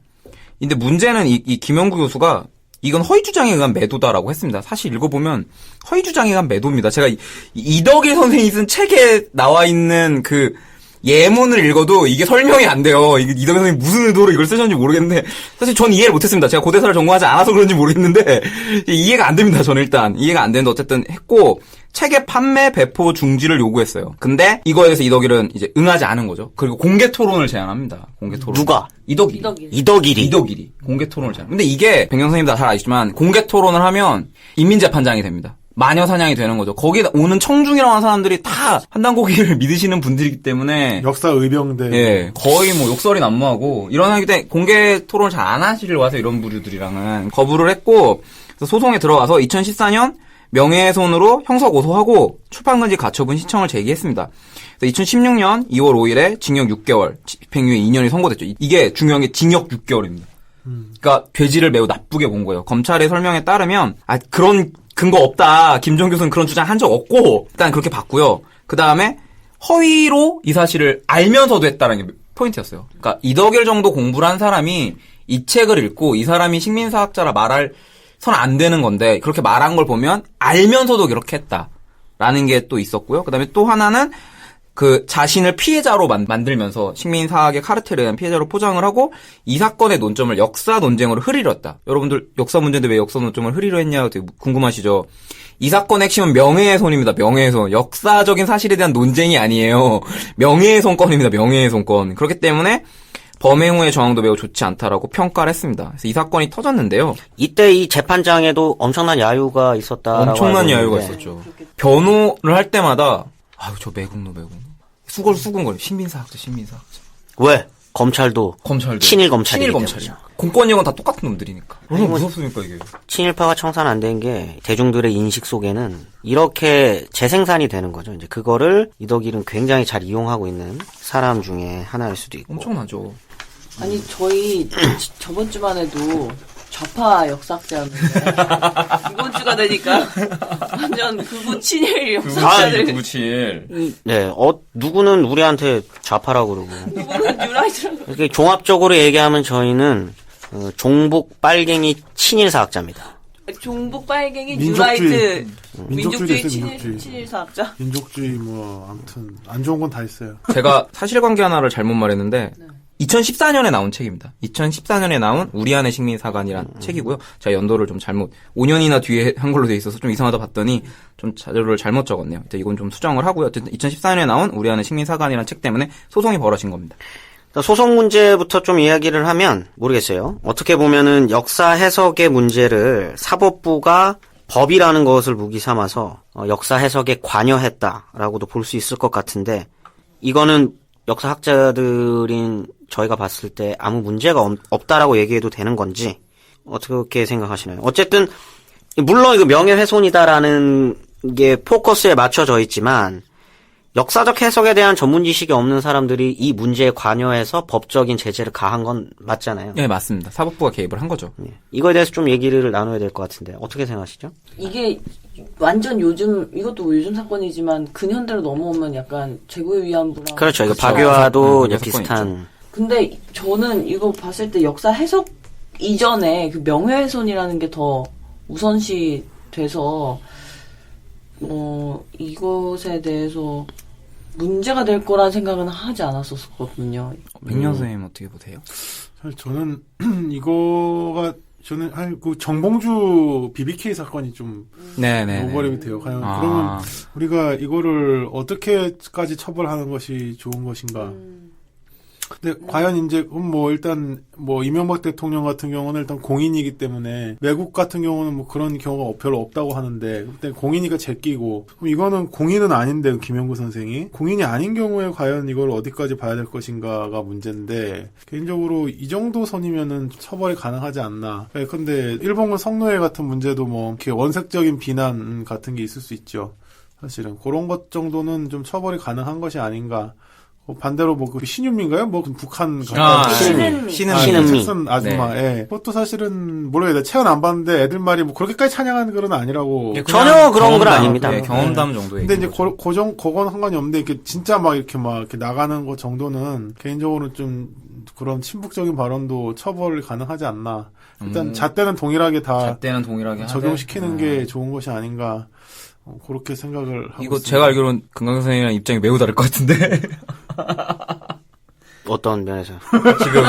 근데 문제는 이 김원구 교수가 이건 허위주장에 의한 매도다라고 했습니다. 사실 읽어보면 허위주장에 의한 매도입니다. 제가 이덕일 선생이 쓴 책에 나와 있는 그 예문을 읽어도 이게 설명이 안 돼요. 이덕일 선생이 무슨 의도로 이걸 쓰셨는지 모르겠는데 사실 전 이해를 못했습니다. 제가 고대사를 전공하지 않아서 그런지 모르겠는데 이해가 안 됩니다. 저는 일단 이해가 안 되는데 어쨌든 했고 책의 판매 배포 중지를 요구했어요. 근데 이거에 대해서 이덕일은 이제 응하지 않은 거죠. 그리고 공개 토론을 제안합니다. 공개 토론. 누가? 이덕일이 공개 토론을 제안. 근데 이게 백영 선생님 다 잘 아시지만 공개 토론을 하면 인민재판장이 됩니다. 마녀 사냥이 되는 거죠. 거기에 오는 청중이라고 하는 사람들이 다 한단고기를 믿으시는 분들이기 때문에 역사 의병대. 예, 거의 뭐 욕설이 난무하고 이러기 때문에 공개 토론을 잘 안 하시려고 하세요. 이런 부류들이랑은 거부를 했고 그래서 소송에 들어가서 2014년 명예훼손으로 형사 고소하고 출판금지 가처분 신청을 제기했습니다. 그래서 2016년 2월 5일에 징역 6개월, 집행유예 2년이 선고됐죠. 이게 중요한 게 징역 6개월입니다. 그러니까 죄질을 매우 나쁘게 본 거예요. 검찰의 설명에 따르면 그런 근거 없다. 김종 교수는 그런 주장 한 적 없고 일단 그렇게 봤고요. 그 다음에 허위로 이 사실을 알면서도 했다는 게 포인트였어요. 그러니까 이덕일 정도 공부를 한 사람이 이 책을 읽고 이 사람이 식민사학자라 말할 선 안 되는 건데 그렇게 말한 걸 보면 알면서도 그렇게 했다라는 게 또 있었고요. 그다음에 또 하나는 그 자신을 피해자로 만들면서 식민사학의 카르텔에 대한 피해자로 포장을 하고 이 사건의 논점을 역사 논쟁으로 흐리렸다. 여러분들 역사 문제인데 왜 역사 논점을 흐리려 했냐 되게 궁금하시죠? 이 사건의 핵심은 명예훼손입니다. 명예훼손. 역사적인 사실에 대한 논쟁이 아니에요. 명예훼손건입니다. 명예훼손건. 그렇기 때문에 범행 후의 정황도 매우 좋지 않다라고 평가를 했습니다. 그래서 이 사건이 터졌는데요. 이때 이 재판장에도 엄청난 야유가 있었다라고 엄청난 알고 야유가 있는데 있었죠. 변호를 할 때마다 저 매국노. 수근거려. 신민사학자. 왜? 검찰도 친일 검찰이기 검찰이야. 공권력은 다 똑같은 놈들이니까. 얼마나 무섭습니까 이게. 친일파가 청산 안 된 게 대중들의 인식 속에는 이렇게 재생산이 되는 거죠. 이제 그거를 이덕일은 굉장히 잘 이용하고 있는 사람 중에 하나일 수도 있고. 엄청나죠. 아니 저희 저번 주만 해도 좌파 역사학자였는데 이번 주가 되니까 완전 극우 친일 역사학자들 네. 누구는 우리한테 좌파라고 그러고 누구는 뉴라이트라고 이렇게 종합적으로 얘기하면 저희는 종북 빨갱이 친일사학자입니다. 종북 빨갱이 민족주의. 뉴라이트 민족주의 됐어요, 친일 민족주의. 친일사학자. 민족주의 아무튼 안 좋은 건 다 있어요. 제가 사실관계 하나를 잘못 말했는데 2014년에 나온 책입니다. 2014년에 나온 우리 안의 식민사관이란 책이고요. 제가 연도를 좀 잘못 5년이나 뒤에 한 걸로 돼 있어서 좀 이상하다 봤더니 좀 자료를 잘못 적었네요. 이건 좀 수정을 하고요. 어쨌든 2014년에 나온 우리 안의 식민사관이란 책 때문에 소송이 벌어진 겁니다. 소송 문제부터 좀 이야기를 하면 모르겠어요. 어떻게 보면은 역사 해석의 문제를 사법부가 법이라는 것을 무기 삼아서 역사 해석에 관여했다라고도 볼 수 있을 것 같은데 이거는 역사학자들인 저희가 봤을 때 아무 문제가 없다라고 얘기해도 되는 건지 어떻게 생각하시나요? 어쨌든 물론 이거 명예훼손이다라는 게 포커스에 맞춰져 있지만 역사적 해석에 대한 전문 지식이 없는 사람들이 이 문제에 관여해서 법적인 제재를 가한 건 맞잖아요. 네, 맞습니다. 사법부가 개입을 한 거죠. 예. 이거에 대해서 좀 얘기를 나눠야 될 것 같은데 어떻게 생각하시죠? 이게 완전 요즘 이것도 요즘 사건이지만 근현대로 넘어오면 약간 재고의 위안부랑 그렇죠. 이거 그쵸. 박유화도 이제 사건이 비슷한. 근데 저는 이거 봤을 때 역사 해석 이전에 그 명예훼손이라는 게 더 우선시 돼서 이것에 대해서 문제가 될 거란 생각은 하지 않았었거든요. 백년 선생님 어떻게 보세요? 사실 저는 그 정봉주 BBK 사건이 좀 네네. 오버랩이 돼요. 과연 아. 그러면 우리가 이거를 어떻게까지 처벌하는 것이 좋은 것인가? 근데 과연 이제 일단 이명박 대통령 같은 경우는 일단 공인이기 때문에 외국 같은 경우는 뭐 그런 경우가 별로 없다고 하는데 그때 공인이가 제끼고 그럼 이거는 공인은 아닌데 김영구 선생이 공인이 아닌 경우에 과연 이걸 어디까지 봐야 될 것인가가 문제인데 개인적으로 이 정도 선이면은 처벌이 가능하지 않나. 근데 일본군 성노예 같은 문제도 뭐 이렇게 원색적인 비난 같은 게 있을 수 있죠. 사실은 그런 것 정도는 좀 처벌이 가능한 것이 아닌가. 반대로 그 신윤미인가요? 북한 신은미. 신은미. 책선 아줌마. 네. 예. 그것도 사실은 모르겠다. 체험 안 봤는데 애들 말이 그렇게까지 찬양하는 건 아니라고. 예, 전혀 그런 건 경험담, 아닙니다. 네, 경험담 정도의. 근데 이제 그건 상관이 없는데 이렇게 진짜 이렇게 나가는 것 정도는 개인적으로 좀 그런 친북적인 발언도 처벌이 가능하지 않나. 일단 잣대는 동일하게 다 잣대는 동일하게 적용시키는 게 좋은 것이 아닌가. 그렇게 생각을 하고 이거 있습니다. 제가 알기로는 금강 선생님이랑 입장이 매우 다를 것 같은데. 어떤 면에서? 지금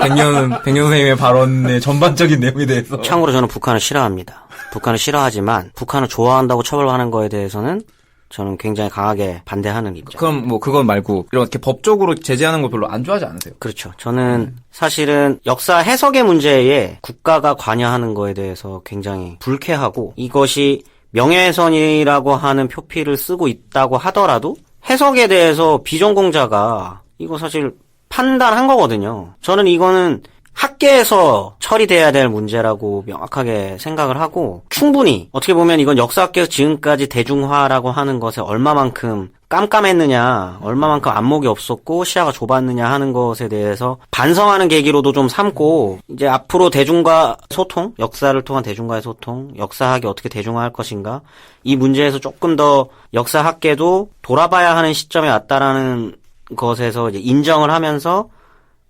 백년 선생님의 발언의 전반적인 내용에 대해서. 참고로 저는 북한을 싫어합니다. 북한을 싫어하지만 북한을 좋아한다고 처벌하는 거에 대해서는 저는 굉장히 강하게 반대하는 입장. 그럼 그건 말고 이렇게 법적으로 제재하는 걸 별로 안 좋아하지 않으세요? 그렇죠. 저는 사실은 역사 해석의 문제에 국가가 관여하는 거에 대해서 굉장히 불쾌하고 이것이 명예훼손이라고 하는 표피를 쓰고 있다고 하더라도 해석에 대해서 비전공자가 이거 사실 판단한 거거든요. 저는 이거는 학계에서 처리돼야 될 문제라고 명확하게 생각을 하고 충분히 어떻게 보면 이건 역사학계에서 지금까지 대중화라고 하는 것에 얼마만큼 깜깜했느냐, 얼마만큼 안목이 없었고 시야가 좁았느냐 하는 것에 대해서 반성하는 계기로도 좀 삼고 이제 앞으로 대중과 소통, 역사를 통한 대중과의 소통, 역사학이 어떻게 대중화할 것인가 이 문제에서 조금 더 역사학계도 돌아봐야 하는 시점에 왔다라는 것에서 이제 인정을 하면서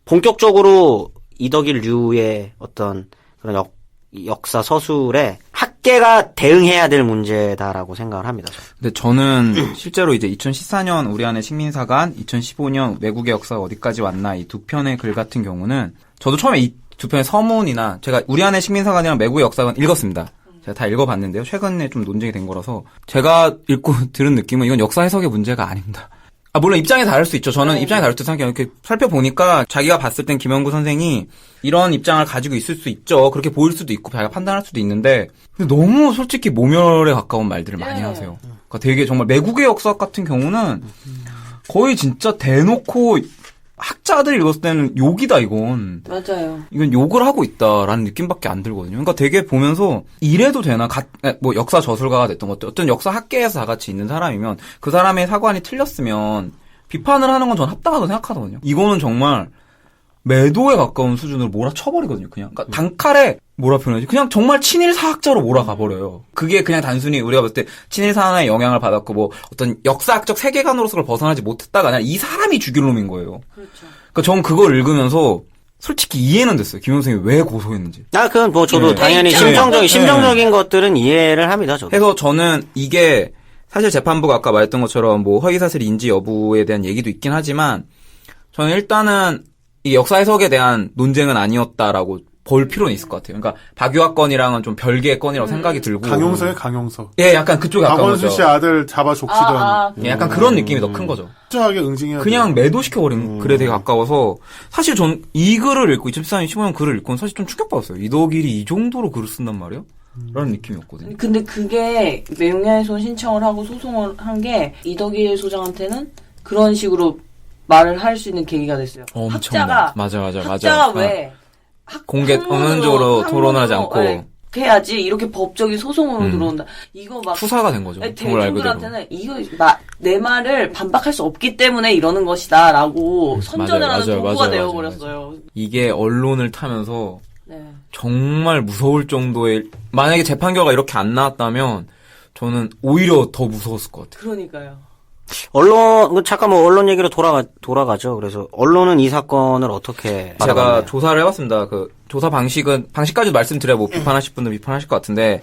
본격적으로 이덕일류의 어떤 그런 역사 서술에 학계가 대응해야 될 문제다라고 생각을 합니다. 근데 저는 실제로 이제 2014년 우리 안의 식민사관, 2015년 외국의 역사가 어디까지 왔나 이 두 편의 글 같은 경우는 저도 처음에 이 두 편의 서문이나 제가 우리 안의 식민사관이랑 외국의 역사관 읽었습니다. 제가 다 읽어봤는데요. 최근에 좀 논쟁이 된 거라서 제가 읽고 들은 느낌은 이건 역사 해석의 문제가 아닙니다. 물론 입장이 다를 수 있죠. 저는 입장이 다를 때 생각해요. 이렇게 살펴보니까 자기가 봤을 땐 김영구 선생이 이런 입장을 가지고 있을 수 있죠. 그렇게 보일 수도 있고 자기가 판단할 수도 있는데 근데 너무 솔직히 모멸에 가까운 말들을 많이 하세요. 그러니까 되게 정말 외국의 역사 같은 경우는 거의 진짜 대놓고 학자들이 읽었을 때는 욕이다 이건. 맞아요. 이건 욕을 하고 있다라는 느낌밖에 안 들거든요. 그러니까 되게 보면서 이래도 되나? 뭐 역사 저술가가 됐던 것도 어떤 역사 학계에서 다 같이 있는 사람이면 그 사람의 사관이 틀렸으면 비판을 하는 건 전 합당하다고 생각하거든요. 이거는 정말 매도에 가까운 수준으로 몰아쳐버리거든요. 그냥 그러니까 단칼에 뭐라 표현하지? 그냥 정말 친일 사학자로 몰아가버려요. 그게 그냥 단순히 우리가 봤을 때 친일 사안의 영향을 받았고 뭐 어떤 역사학적 세계관으로서 그걸 벗어나지 못했다가 아니라 이 사람이 죽일 놈인 거예요. 그렇죠. 그러니까 전 그걸 읽으면서 솔직히 이해는 됐어요. 김영 선생이 왜 고소했는지. 그건 뭐 저도 네. 당연히 심정적인 것들은 이해를 합니다. 저도. 해서 저는 이게 사실 재판부가 아까 말했던 것처럼 뭐 허위사실 인지 여부에 대한 얘기도 있긴 하지만 저는 일단은 이 역사 해석에 대한 논쟁은 아니었다라고 볼 필요는 있을 것 같아요. 그러니까 박유화 건이랑은 좀 별개의 건이라고 생각이 들고. 강용석의 강용석. 예, 약간 그쪽에 가까운 거죠. 박원순 씨 아들 잡아 족치던. 예, 약간 그런 느낌이 더 큰 거죠. 철저하게 응징해야 그냥 돼요. 매도시켜버린 글에 되게 가까워서 사실 전 이 글을 읽고 2014년 15년 글을 읽고는 사실 좀 충격받았어요. 이덕일이 이 정도로 글을 쓴단 말이야? 라는 느낌이었거든요. 근데 그게 명예훼손 신청을 하고 소송을 한 게 이덕일 소장한테는 그런 식으로 말을 할 수 있는 계기가 됐어요. 엄청나. 맞아. 학자가 왜 공개 학문으로, 언론적으로 토론을 하지 않고 네, 해야지 이렇게 법적인 소송으로 들어온다. 이거 막 투사가 된 거죠. 정말 알 그대로. 대중들한테는 이거 내 말을 반박할 수 없기 때문에 이러는 것이다라고 선전을 하는 도구가 되어버렸어요. 이게 언론을 타면서 네. 정말 무서울 정도의 만약에 재판결과 이렇게 안 나왔다면 저는 오히려 더 무서웠을 것 같아요. 그러니까요. 잠깐 언론 얘기로 돌아가죠. 그래서 언론은 이 사건을 어떻게 제가 바라봤나요? 조사를 해봤습니다. 그 조사 방식까지 말씀드려야 뭐 비판하실 분들 비판하실 것 같은데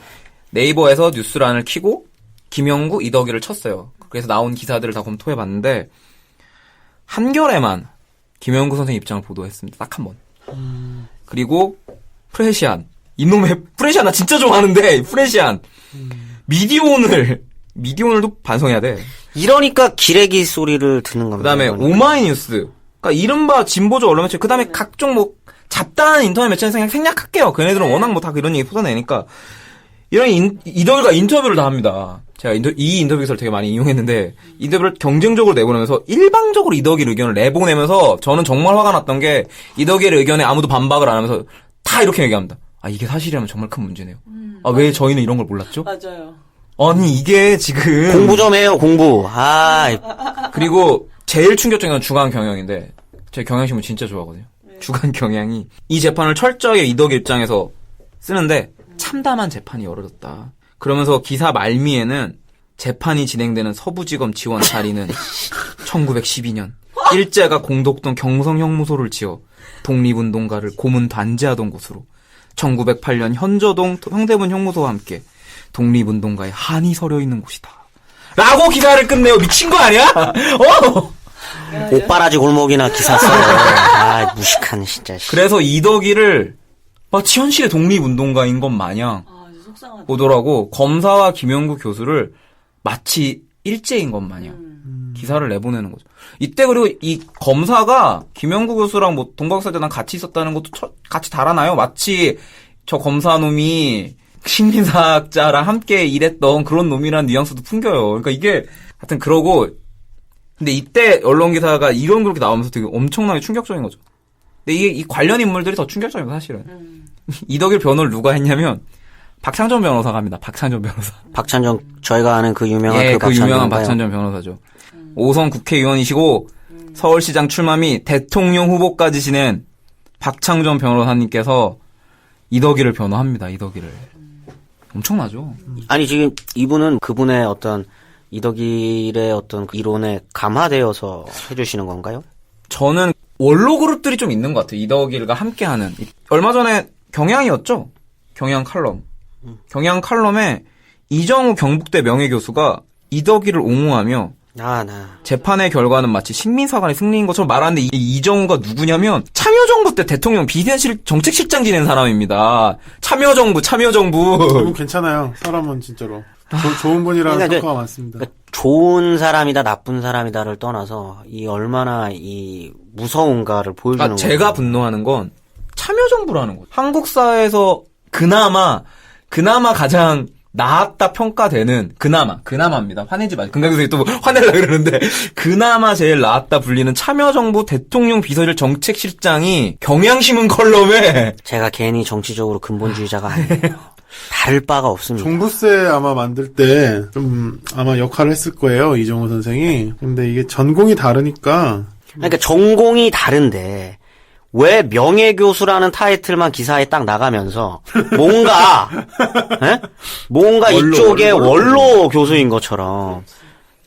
네이버에서 뉴스란을 키고 김영구, 이덕기를 쳤어요. 그래서 나온 기사들을 다 검토해봤는데 한겨레만 김영구 선생 입장을 보도했습니다. 딱 한 번. 그리고 프레시안 이놈의 프레시안 나 진짜 좋아하는데 프레시안 미디어오늘도 반성해야 돼. 이러니까 기레기 소리를 듣는 겁니다. 그다음에 이거는. 오마이뉴스, 그러니까 이른바 진보적 언론 매체, 그다음에 각종 뭐 잡다한 인터넷 매체는 그냥 생략할게요. 걔네들은 워낙 뭐 다 그런 얘기 쏟아내니까 이런 이덕기가 인터뷰를 다 합니다. 제가 이 인터뷰 기사를 되게 많이 이용했는데 인터뷰를 경쟁적으로 내보내면서 일방적으로 이덕기 의견을 내보내면서 저는 정말 화가 났던 게 이덕기의 의견에 아무도 반박을 안 하면서 다 이렇게 얘기합니다. 아 이게 사실이라면 정말 큰 문제네요. 아 왜 저희는 이런 걸 몰랐죠? 맞아요. 아니 이게 지금 공부 좀 해요, 공부. 그리고 제일 충격적인 건 주간 경향인데 제가 경향신문 진짜 좋아하거든요. 주간 경향이 이 재판을 철저하게 이덕기 입장에서 쓰는데 참담한 재판이 열어졌다. 그러면서 기사 말미에는 재판이 진행되는 서부지검 지원 자리는 1912년 일제가 공덕동 경성형무소를 지어 독립운동가를 고문 단죄하던 곳으로 1908년 현저동 형대문 형무소와 함께 독립운동가의 한이 서려 있는 곳이다. 라고 기사를 끝내요. 미친 거 아니야? 옥바라지 골목이나 기사 써요. 무식한 진짜. 그래서 이덕기를 마치 현실의 독립운동가인 것 마냥 속상하다. 보더라고. 검사와 김영구 교수를 마치 일제인 것 마냥 기사를 내보내는 거죠. 이때 그리고 이 검사가 김영구 교수랑 뭐 동각사대랑 같이 있었다는 것도 같이 달아나요. 마치 저 검사놈이 식민사학자랑 함께 일했던 그런 놈이라는 뉘앙스도 풍겨요. 그러니까 이게 하여튼 그러고 근데 이때 언론 기사가 이런 그렇게 나오면서 되게 엄청나게 충격적인 거죠. 근데 이게 이 관련 인물들이 더 충격적인 거 사실은. 이덕기 변호를 누가 했냐면 박찬전 변호사가 합니다. 박찬전 변호사. 박찬전 저희가 아는 그 유명한 그 유명한 박찬전 변호사죠. 5선 국회의원이시고 서울시장 출마 및 대통령 후보까지 지낸 박찬전 변호사님께서 이덕기를 변호합니다. 이덕기를. 엄청나죠. 아니 지금 이분은 그분의 어떤 이덕기의 어떤 이론에 감화되어서 해주시는 건가요? 저는 원로 그룹들이 좀 있는 것 같아요. 이덕기가 함께하는. 얼마 전에 경향이었죠? 경향 칼럼. 경향 칼럼에 이정우 경북대 명예교수가 이덕기를 옹호하며 재판의 결과는 마치 식민사관의 승리인 것처럼 말하는데 이 이정우가 누구냐면 참여정부 때 대통령 비대실 정책실장 지낸 사람입니다. 참여정부. 너무 괜찮아요. 사람은 진짜로. 좋은 분이라는 평가가 많습니다. 그러니까 좋은 사람이다 나쁜 사람이다를 떠나서 이 얼마나 이 무서운가를 보여주는 거예요. 제가 분노하는 건 참여정부라는 거죠. 한국 사회에서 그나마 가장 나았다 평가되는 그나마입니다. 화내지 마세요. 금강교수님 또 화내려고 그러는데 그나마 제일 나았다 불리는 참여정부 대통령 비서실 정책실장이 경향신문 컬럼에 제가 괜히 정치적으로 근본주의자가 아니에요. 다를 바가 없습니다. 종부세 아마 만들 때 좀 아마 역할을 했을 거예요. 이정우 선생이. 근데 이게 전공이 다르니까. 그러니까 전공이 다른데 왜 명예교수라는 타이틀만 기사에 딱 나가면서 뭔가 이쪽에 원로 교수인 것처럼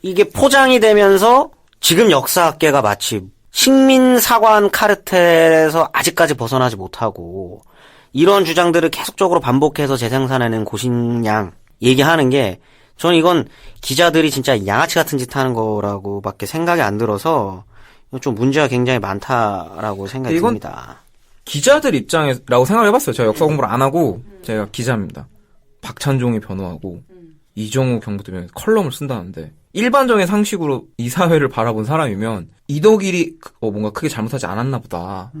이게 포장이 되면서 지금 역사학계가 마치 식민사관 카르텔에서 아직까지 벗어나지 못하고 이런 주장들을 계속적으로 반복해서 재생산해낸 고신양 얘기하는 게 저는 이건 기자들이 진짜 양아치 같은 짓 하는 거라고밖에 생각이 안 들어서 좀 문제가 굉장히 많다라고 생각이 듭니다. 기자들 입장이라고 생각을 해봤어요. 제가 역사 공부를 안 하고 제가 기자입니다. 박찬종이 변호하고 이정우 경북대변인 컬럼을 쓴다는데 일반적인 상식으로 이 사회를 바라본 사람이면 이덕일이 뭔가 크게 잘못하지 않았나 보다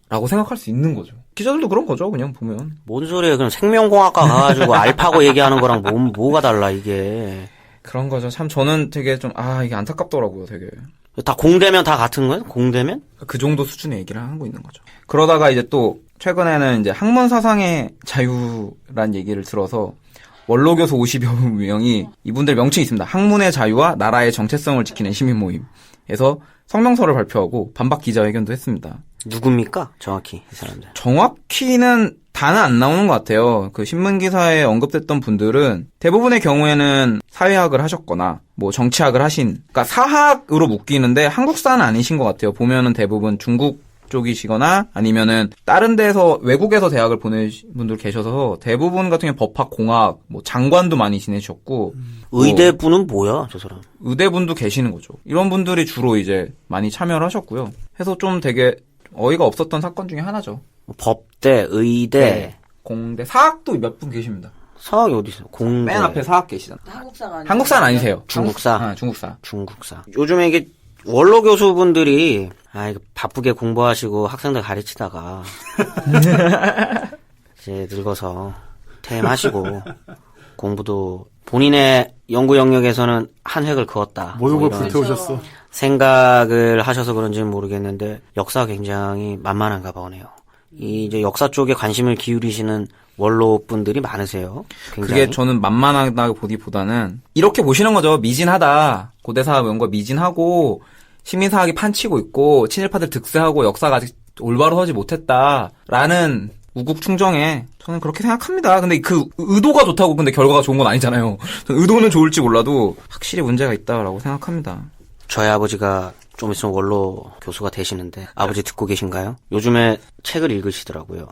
라고 생각할 수 있는 거죠. 기자들도 그런 거죠. 그냥 보면. 뭔 소리예요. 그럼 생명공학과 가가지고 알파고 얘기하는 거랑 뭐가 달라 이게. 그런 거죠. 참 저는 되게 좀 이게 안타깝더라고요. 되게. 다 공대면 다 같은 거예요? 공대면? 그 정도 수준의 얘기를 하고 있는 거죠. 그러다가 이제 또 최근에는 이제 학문 사상의 자유란 얘기를 들어서 원로교수 50여 명이 이분들 명칭이 있습니다. 학문의 자유와 나라의 정체성을 지키는 시민 모임에서 성명서를 발표하고 반박 기자회견도 했습니다. 누굽니까? 정확히 이 사람들. 정확히는 다는 안 나오는 것 같아요. 그 신문 기사에 언급됐던 분들은 대부분의 경우에는 사회학을 하셨거나 뭐 정치학을 하신, 그러니까 사학으로 묶이는데 한국사는 아니신 것 같아요. 보면은 대부분 중국 쪽이시거나 아니면은 다른 데서 외국에서 대학을 보내신 분들 계셔서 대부분 같은 경우 법학, 공학, 뭐 장관도 많이 지내셨고 의대부는 뭐야, 저 사람? 의대분도 계시는 거죠. 이런 분들이 주로 이제 많이 참여를 하셨고요. 해서 좀 되게 어이가 없었던 사건 중에 하나죠. 법대, 의대, 공대, 사학도 몇 분 계십니다. 사학이 어디 있어요? 공대. 맨 앞에 사학 계시잖아. 한국사가 아니에요. 한국사는 아니세요. 중국사. 중국사. 중국사. 요즘에 이게 원로 교수분들이 이거 바쁘게 공부하시고 학생들 가르치다가 이제 늙어서 퇴임하시고 공부도 본인의 연구 영역에서는 한 획을 그었다. 모든 뭐 걸 이런 불태우셨어. 생각을 하셔서 그런지는 모르겠는데 역사가 굉장히 만만한가 보네요. 이 이제 역사 쪽에 관심을 기울이시는 원로 분들이 많으세요. 굉장히. 그게 저는 만만하다고 보기보다는 이렇게 보시는 거죠. 미진하다. 고대사학 연구가 미진하고 시민사학이 판치고 있고 친일파들 득세하고 역사가 아직 올바로 서지 못했다라는 우국 충정에 저는 그렇게 생각합니다. 근데 그 의도가 좋다고 근데 결과가 좋은 건 아니잖아요. 저는 의도는 좋을지 몰라도 확실히 문제가 있다라고 생각합니다. 저희 아버지가 좀 있으면 원로 교수가 되시는데 아버지 듣고 계신가요? 요즘에 책을 읽으시더라고요.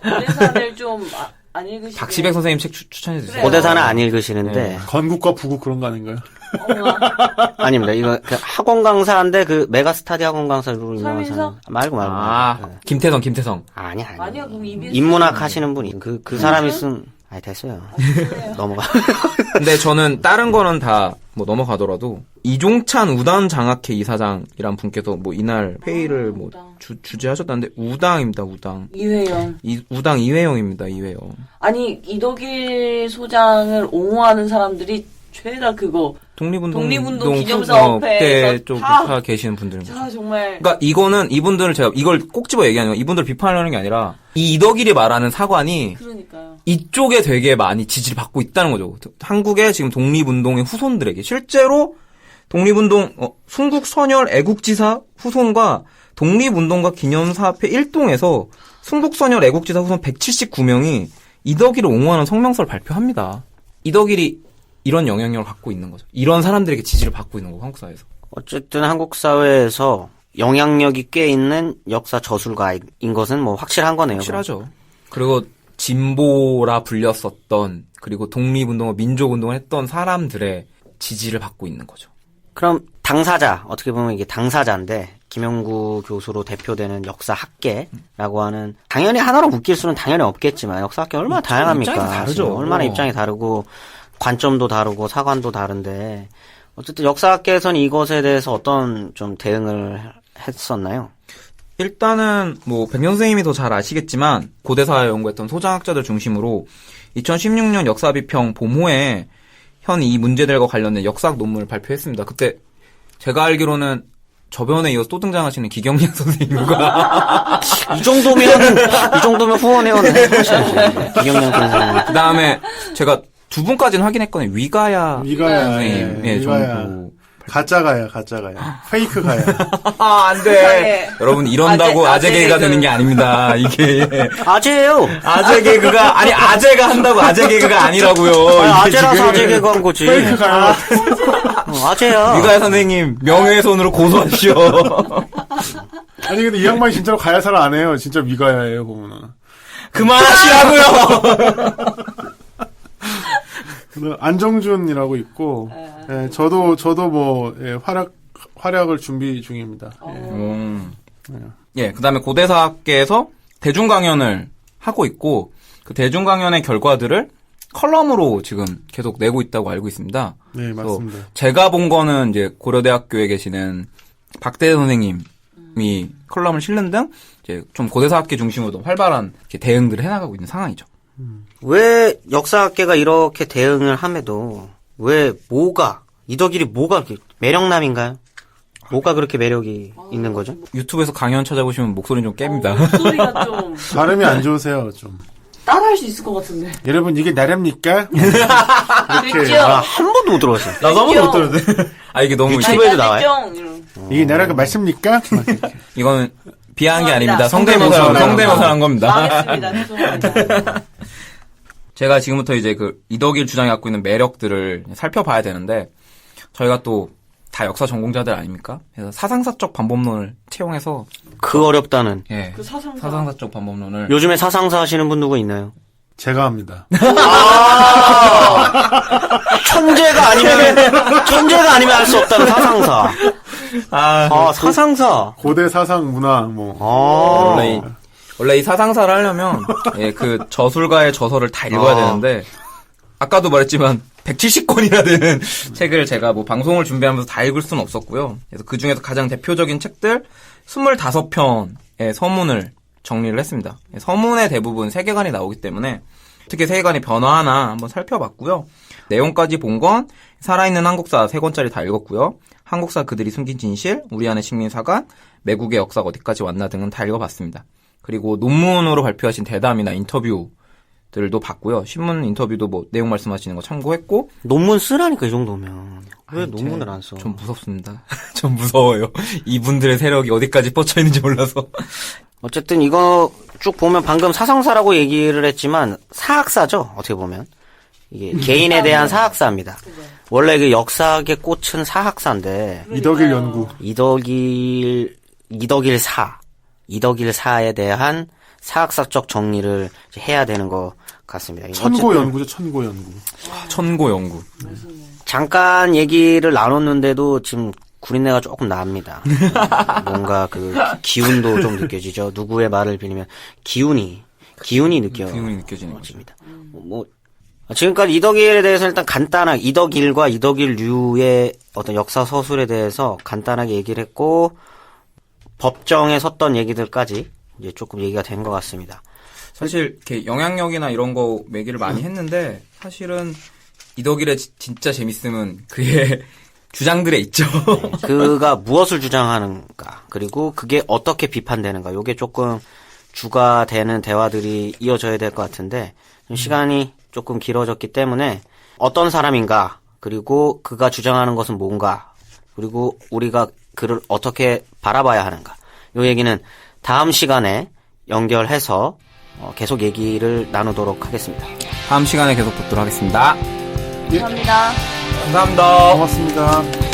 고대사를 좀 안 읽으시고 박시백 선생님 책 추천해 주세요. 그래요. 고대사는 안 읽으시는데 건국과 부국 그런 거 아닌가요? 아닙니다. 이거 그 학원 강사인데 그 메가스타디 학원 강사로 유명한 서민석? 사람 말고. 아, 네. 김태성. 아니. 아니야, 그럼 이비인후과 인문학 하시는 분이 그 사람이 쓴 됐어요. 넘어가. 근데 저는 다른 거는 다 뭐 넘어가더라도 이종찬 우당 장학회 이사장이란 분께서 뭐 이날 회의를 뭐 우당. 주재하셨다는데 우당입니다. 우당. 이회영. 우당 이회영입니다. 이회영. 아니 이덕일 소장을 옹호하는 사람들이 죄다 그거 독립운동 기념사업회에서 쪽 다- 다 계시는 분들입니다. 자 정말 그러니까 이거는 이분들을 제가 이걸 꼭 집어 얘기하는 거 이분들 비판하려는 게 아니라 이 이덕일이 말하는 사관이 그러니까요. 이쪽에 되게 많이 지지를 받고 있다는 거죠. 한국의 지금 독립운동의 후손들에게 실제로 독립운동 순국선열 애국지사 후손과 독립운동가 기념사업회 일동에서 순국선열 애국지사 후손 179명이 이덕일을 옹호하는 성명서를 발표합니다. 이덕일이 이런 영향력을 갖고 있는 거죠. 이런 사람들에게 지지를 받고 있는 거고 한국 사회에서. 어쨌든 한국 사회에서 영향력이 꽤 있는 역사 저술가인 것은 뭐 확실한 거네요. 확실하죠. 그리고 진보라 불렸었던 그리고 독립운동과 민족운동을 했던 사람들의 지지를 받고 있는 거죠. 그럼 당사자, 어떻게 보면 이게 당사자인데 김영구 교수로 대표되는 역사학계라고 하는 당연히 하나로 묶일 수는 당연히 없겠지만 역사학계 얼마나 다양합니까? 입장이 다르죠. 지금 얼마나 입장이 다르고 관점도 다르고 사관도 다른데 어쨌든 역사학계에서는 이것에 대해서 어떤 좀 대응을 했었나요? 일단은 뭐 백년 선생님이 더 잘 아시겠지만 고대사에 연구했던 소장학자들 중심으로 2016년 역사비평 봄호에 현 이 문제들과 관련된 역사학 논문을 발표했습니다. 그때 제가 알기로는 저변에 이어서 또 등장하시는 기경량 선생님과 이 정도면 후원회원을 해보셔야죠. 기경영 선생님. 그 다음에 제가 두 분까지는 확인했거든요. 위가야 선생님, 예, 위가야. 정부. 가짜가야. 페이크 가야. 아, 안 돼. 네. 여러분, 이런다고 아재 아재 개그가 개그. 되는 게 아닙니다. 이게. 아재예요. 아재 개그가, 아니, 아재가 한다고 아재 개그가 아니라고요. 이게 아재라서 지금. 아재 개그 한 거지. 페이크 가야. 아재야. 위가야 선생님, 명예훼손으로 고소하시오. 아니 근데 이 양반이 진짜로 가야사를 안 해요. 진짜 위가야예요 보면은. 그만하시라고요. 안정준이라고 있고, 예, 저도 뭐 예, 활약을 준비 중입니다. 예, 그 다음에 고대사학계에서 대중강연을 하고 있고, 그 대중강연의 결과들을 컬럼으로 지금 계속 내고 있다고 알고 있습니다. 네, 그래서 맞습니다. 제가 본 거는 이제 고려대학교에 계시는 박대대 선생님이 컬럼을 실는 등 이제 좀 고대사학계 중심으로 활발한 이렇게 대응들을 해나가고 있는 상황이죠. 왜 역사학계가 이렇게 대응을 함에도 왜 이덕일이 뭐가 이렇게 매력남인가요? 뭐가 그렇게 매력이 있는 거죠? 유튜브에서 강연 찾아보시면 목소리는 좀 깹니다. 목소리가 좀 발음이 안 좋으세요, 좀. 따라할 수 있을 것 같은데. 여러분, 이게 나랍니까? 이렇게. 그렇죠. 한 번도 못 들어봤어요. 나도 한 번도 못 들었는데. 아, 이게 너무 유튜브에도 나와요? 이런. 이게 나라가 맞습니까? 막 이렇게. 이거는 비하한 게 죄송합니다. 아닙니다. 성대모사로. 성대모사를 한 겁니다. 망했습니다. 죄송합니다. 제가 지금부터 이제 이덕일 주장이 갖고 있는 매력들을 살펴봐야 되는데, 저희가 또 다 역사 전공자들 아닙니까? 그래서 사상사적 반법론을 채용해서, 그 어렵다는. 예. 그 사상사. 사상사적 반법론을. 요즘에 사상사 하시는 분 누구 있나요? 제가 합니다. 천재가 아니면 할 수 없다는 사상사. 사상사. 고대 사상 문화, 뭐. 원래 이 사상사를 하려면, 예, 저술가의 저서를 다 읽어야 되는데, 아까도 말했지만, 170권이나 되는 책을 제가 방송을 준비하면서 다 읽을 수는 없었고요. 그래서 그 중에서 가장 대표적인 책들 25편의 서문을 정리를 했습니다. 서문의 대부분 세계관이 나오기 때문에 어떻게 세계관이 변화하나 한번 살펴봤고요. 내용까지 본 건 살아있는 한국사 3권짜리 다 읽었고요. 한국사 그들이 숨긴 진실, 우리 안의 식민사관, 매국의 역사가 어디까지 왔나 등은 다 읽어봤습니다. 그리고 논문으로 발표하신 대담이나 인터뷰들도 봤고요. 신문 인터뷰도 내용 말씀하시는 거 참고했고. 논문 쓰라니까 이 정도면. 왜 논문을 안 써? 좀 무섭습니다. 좀 무서워요. 이분들의 세력이 어디까지 뻗쳐 있는지 몰라서. 어쨌든 이거 쭉 보면 방금 사상사라고 얘기를 했지만 사학사죠. 어떻게 보면. 이게 개인에 대한 사학사입니다. 원래 그 역사학의 꽃은 사학사인데 이덕일 연구. 이덕일사에 대한 사학사적 정리를 이제 해야 되는 것 같습니다. 천고 연구죠, 천고 연구. 천고 연구. 잠깐 얘기를 나눴는데도 지금 구린내가 조금 납니다. 뭔가 기운도 좀 느껴지죠. 누구의 말을 빌리면 기운이 느껴지는 거죠. 지금까지 이덕일에 대해서 일단 간단하게 이덕일과 이덕일류의 어떤 역사 서술에 대해서 간단하게 얘기를 했고 법정에 섰던 얘기들까지 이제 조금 얘기가 된 것 같습니다. 사실 이렇게 영향력이나 이런 거 얘기를 많이 했는데 사실은 이덕일의 진짜 재밌음은 그의 주장들에 있죠. 그가 무엇을 주장하는가 그리고 그게 어떻게 비판되는가 요게 조금 주가 되는 대화들이 이어져야 될 것 같은데 시간이 조금 길어졌기 때문에 어떤 사람인가 그리고 그가 주장하는 것은 뭔가 그리고 우리가 그를 어떻게 바라봐야 하는가 요 얘기는 다음 시간에 연결해서 계속 얘기를 나누도록 하겠습니다. 다음 시간에 계속 뵙도록 하겠습니다. 감사합니다. 감사합니다. 고맙습니다.